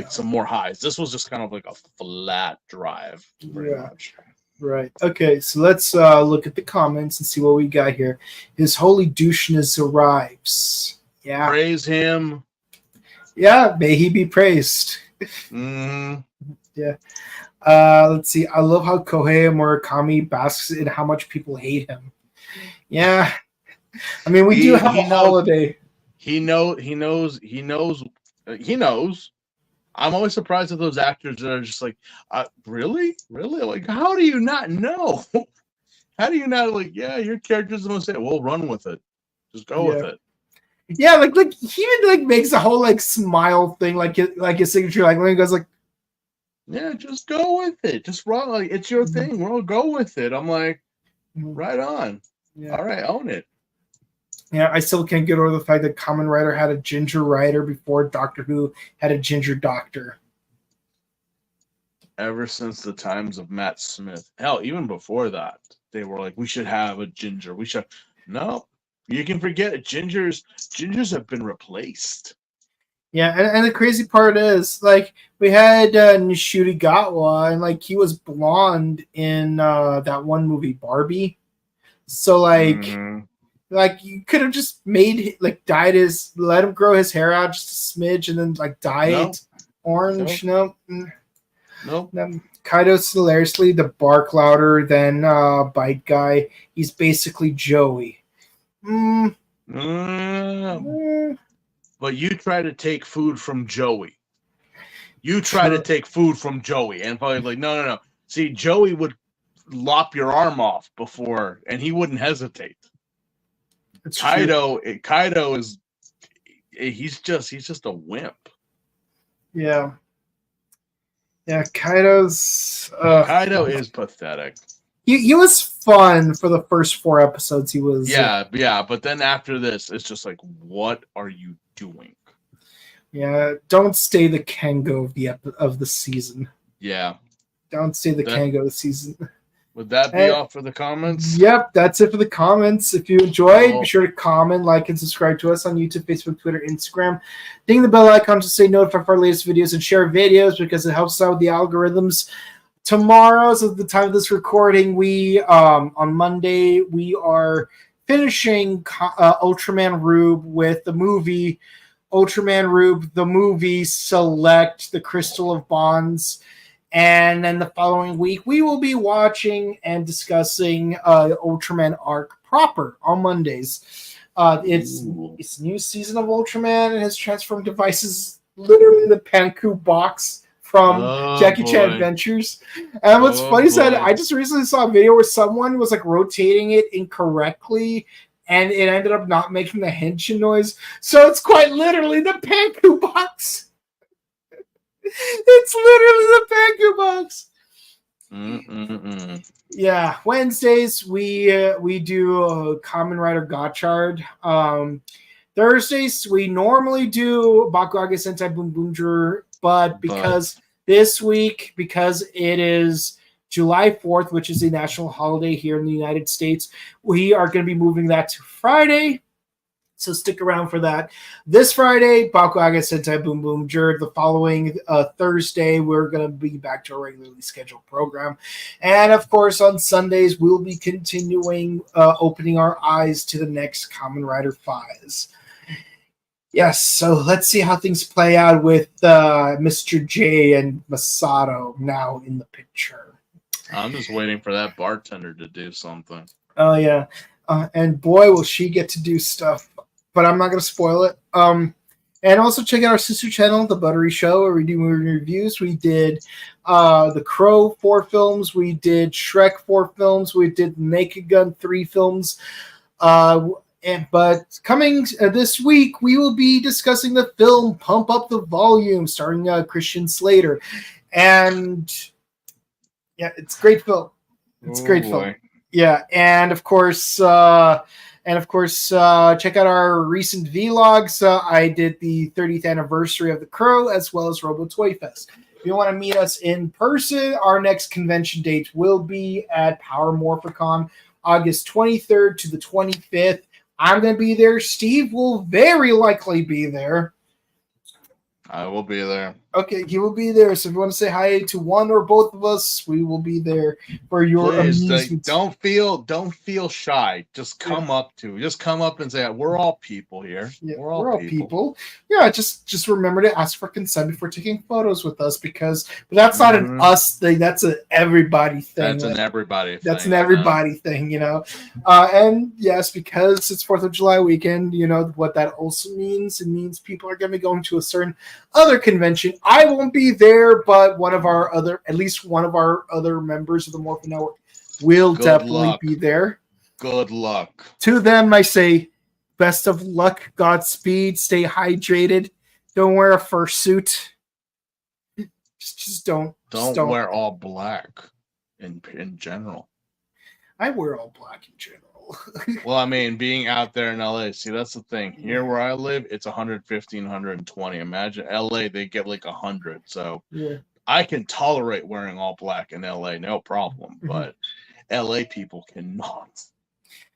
some more highs. This was just kind of like a flat drive, pretty much. Right. Okay, so let's look at the comments and see what we got here. His holy doucheness arrives. Yeah. Praise him. Yeah, may he be praised. Mm-hmm. Yeah. Let's see. I love how Kohei Murakami basks in how much people hate him. Yeah. We do have a holiday. He knows. I'm always surprised at those actors that are just like, really? Like, how do you not know? How do you not like? Yeah, your character's the most. We'll run with it. Just go with it. Yeah, like he even like makes a whole like smile thing, like his signature, like when he goes like, yeah, just go with it. Just run, like it's your thing. We'll go with it. I'm like, right on. Yeah. All right, own it. Yeah, I still can't get over the fact that Kamen Rider had a ginger rider before Doctor Who had a ginger doctor. Ever since the times of Matt Smith, hell, even before that, they were like, we should have a ginger. We should. No, you can forget it. Gingers have been replaced. Yeah, and the crazy part is, like, we had Nishuri Gatwa, and, like, he was blonde in that one movie, Barbie. So, like, like you could have just made, like, let him grow his hair out just a smidge, and then, like, dye it orange. Nope. Kaido's hilariously the bark louder than Bite Guy. He's basically Joey. But you try to take food from Joey. And probably like, no. See, Joey would lop your arm off before, and he wouldn't hesitate. Kaido is he's just a wimp. Yeah. Yeah, Kaido is pathetic. He was fun for the first 4 episodes. He was but then after this, it's just like, what are you doing? Yeah, don't stay the Kengo of the season. Yeah, don't stay the Kengo of the season. Would that be all for the comments? Yep, that's it for the comments. If you enjoyed, be sure to comment, like, and subscribe to us on YouTube, Facebook, Twitter, Instagram. Ding the bell icon to stay notified for our latest videos, and share videos because it helps us out with the algorithms. Tomorrow, so at the time of this recording, we on Monday we are finishing Ultraman Rube with the movie Ultraman Rube, the movie Select, the Crystal of Bonds. And then the following week, we will be watching and discussing Ultraman Arc proper on Mondays. It's a new season of Ultraman, and his transformed devices literally the Panku box from Jackie Chan Adventures. And what's funny is that I just recently saw a video where someone was like rotating it incorrectly, and it ended up not making the henshin noise. So it's quite literally the Panku box. It's literally the Panku box. Yeah, Wednesdays we do Kamen Rider Gotchard. Thursdays we normally do Bakuage Sentai Boom Boomger, but this week, because it is July 4th, which is a national holiday here in the United States, we are going to be moving that to Friday. So stick around for that. This Friday, Bakuage Sentai Boom Boomger. The following Thursday, we're going to be back to our regularly scheduled program. And, of course, on Sundays, we'll be continuing opening our eyes to the next Kamen Rider 5s. Yes, so let's see how things play out with Mr. J and Masato now in the picture. I'm just waiting for that bartender to do something. Oh, yeah. And boy, will she get to do stuff. But I'm not going to spoil it. And also check out our sister channel, The Buttery Show, where we do movie reviews. We did The Crow 4 films. We did Shrek 4 films. We did Naked Gun 3 films. But coming this week, we will be discussing the film Pump Up the Volume, starring Christian Slater. And yeah, it's a great film. It's a great film. Yeah, and of course, check out our recent vlogs. I did the 30th anniversary of The Crow, as well as Robo Toy Fest. If you want to meet us in person, our next convention date will be at Power Morphicon, August 23rd to the 25th. I'm going to be there. Steve will very likely be there. I will be there. Okay, he will be there. So if you want to say hi to one or both of us, we will be there for your amusement. Don't feel shy. Just come up and say, we're all people here. Yeah, we're all people. Yeah, just remember to ask for consent before taking photos with us, but that's not an us thing. That's an everybody thing. That's an everybody thing. That's an everybody thing, you know. And yes, because it's 4th of July weekend, you know what that also means. It means people are going to be going to a certain other convention. I won't be there, but at least one of our other members of the Morphin Network will Good definitely luck. be there. Good luck. To them, I say, best of luck, Godspeed, stay hydrated, don't wear a fursuit. Just don't. Don't wear all black in general. I wear all black in general. Well, I mean, being out there in LA, see, that's the thing. Here where I live, it's 115, 120. Imagine LA, they get like 100. So yeah. I can tolerate wearing all black in LA, no problem. But LA people cannot.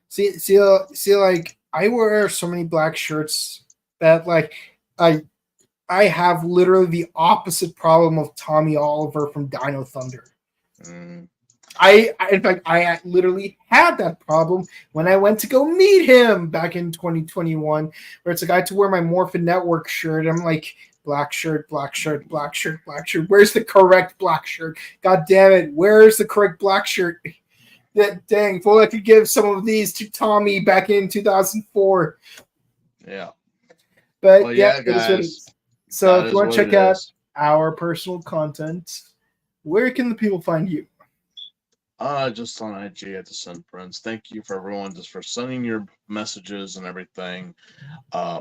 See, like I wear so many black shirts that like I have literally the opposite problem of Tommy Oliver from Dino Thunder. In fact, I literally had that problem when I went to go meet him back in 2021, where it's like I had to wear my Morphin Network shirt. I'm like, black shirt, black shirt, black shirt, black shirt. Where's the correct black shirt? God damn it. Where's the correct black shirt? Dang, if only I could give some of these to Tommy back in 2004. Yeah. But well, yeah, guys. So if you want to check out our personal content, where can the people find you? Just on IG at the Sun Prince. Thank you for everyone just for sending your messages and everything.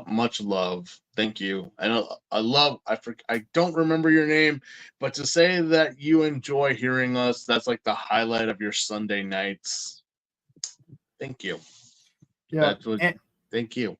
Much love. Thank you. I don't remember your name, but to say that you enjoy hearing us, that's like the highlight of your Sunday nights. Thank you. Yeah. Thank you.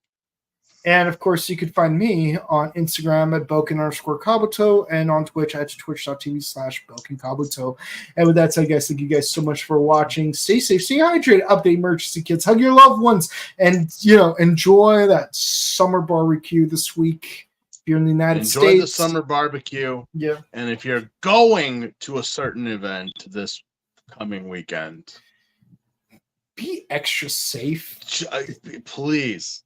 And of course, you could find me on Instagram at Boken_Kabuto and on Twitch at twitch.tv/BokenKabuto. And with that said, guys, thank you guys so much for watching. Stay safe, stay hydrated, update emergency kits, hug your loved ones, and enjoy that summer barbecue this week. If you're in the United States, enjoy the summer barbecue. Yeah. And if you're going to a certain event this coming weekend, be extra safe. Please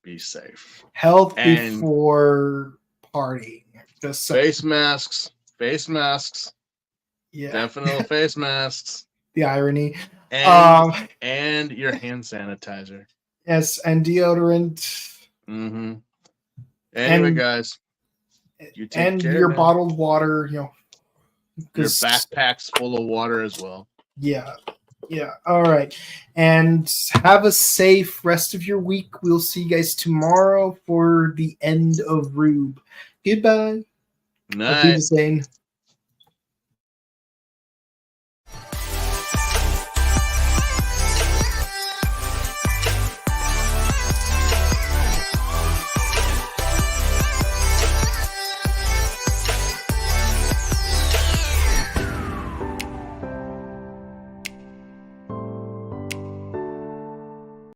be safe. Health before partying. Face masks. Yeah. Definitely face masks. The irony. And your hand sanitizer. Yes, and deodorant. Anyway, guys. You take and care, your man. bottled water, Your backpack's full of water as well. Yeah. Yeah. All right. And have a safe rest of your week. We'll see you guys tomorrow for the end of Rube. Goodbye. Night. Auf Wiedersehen.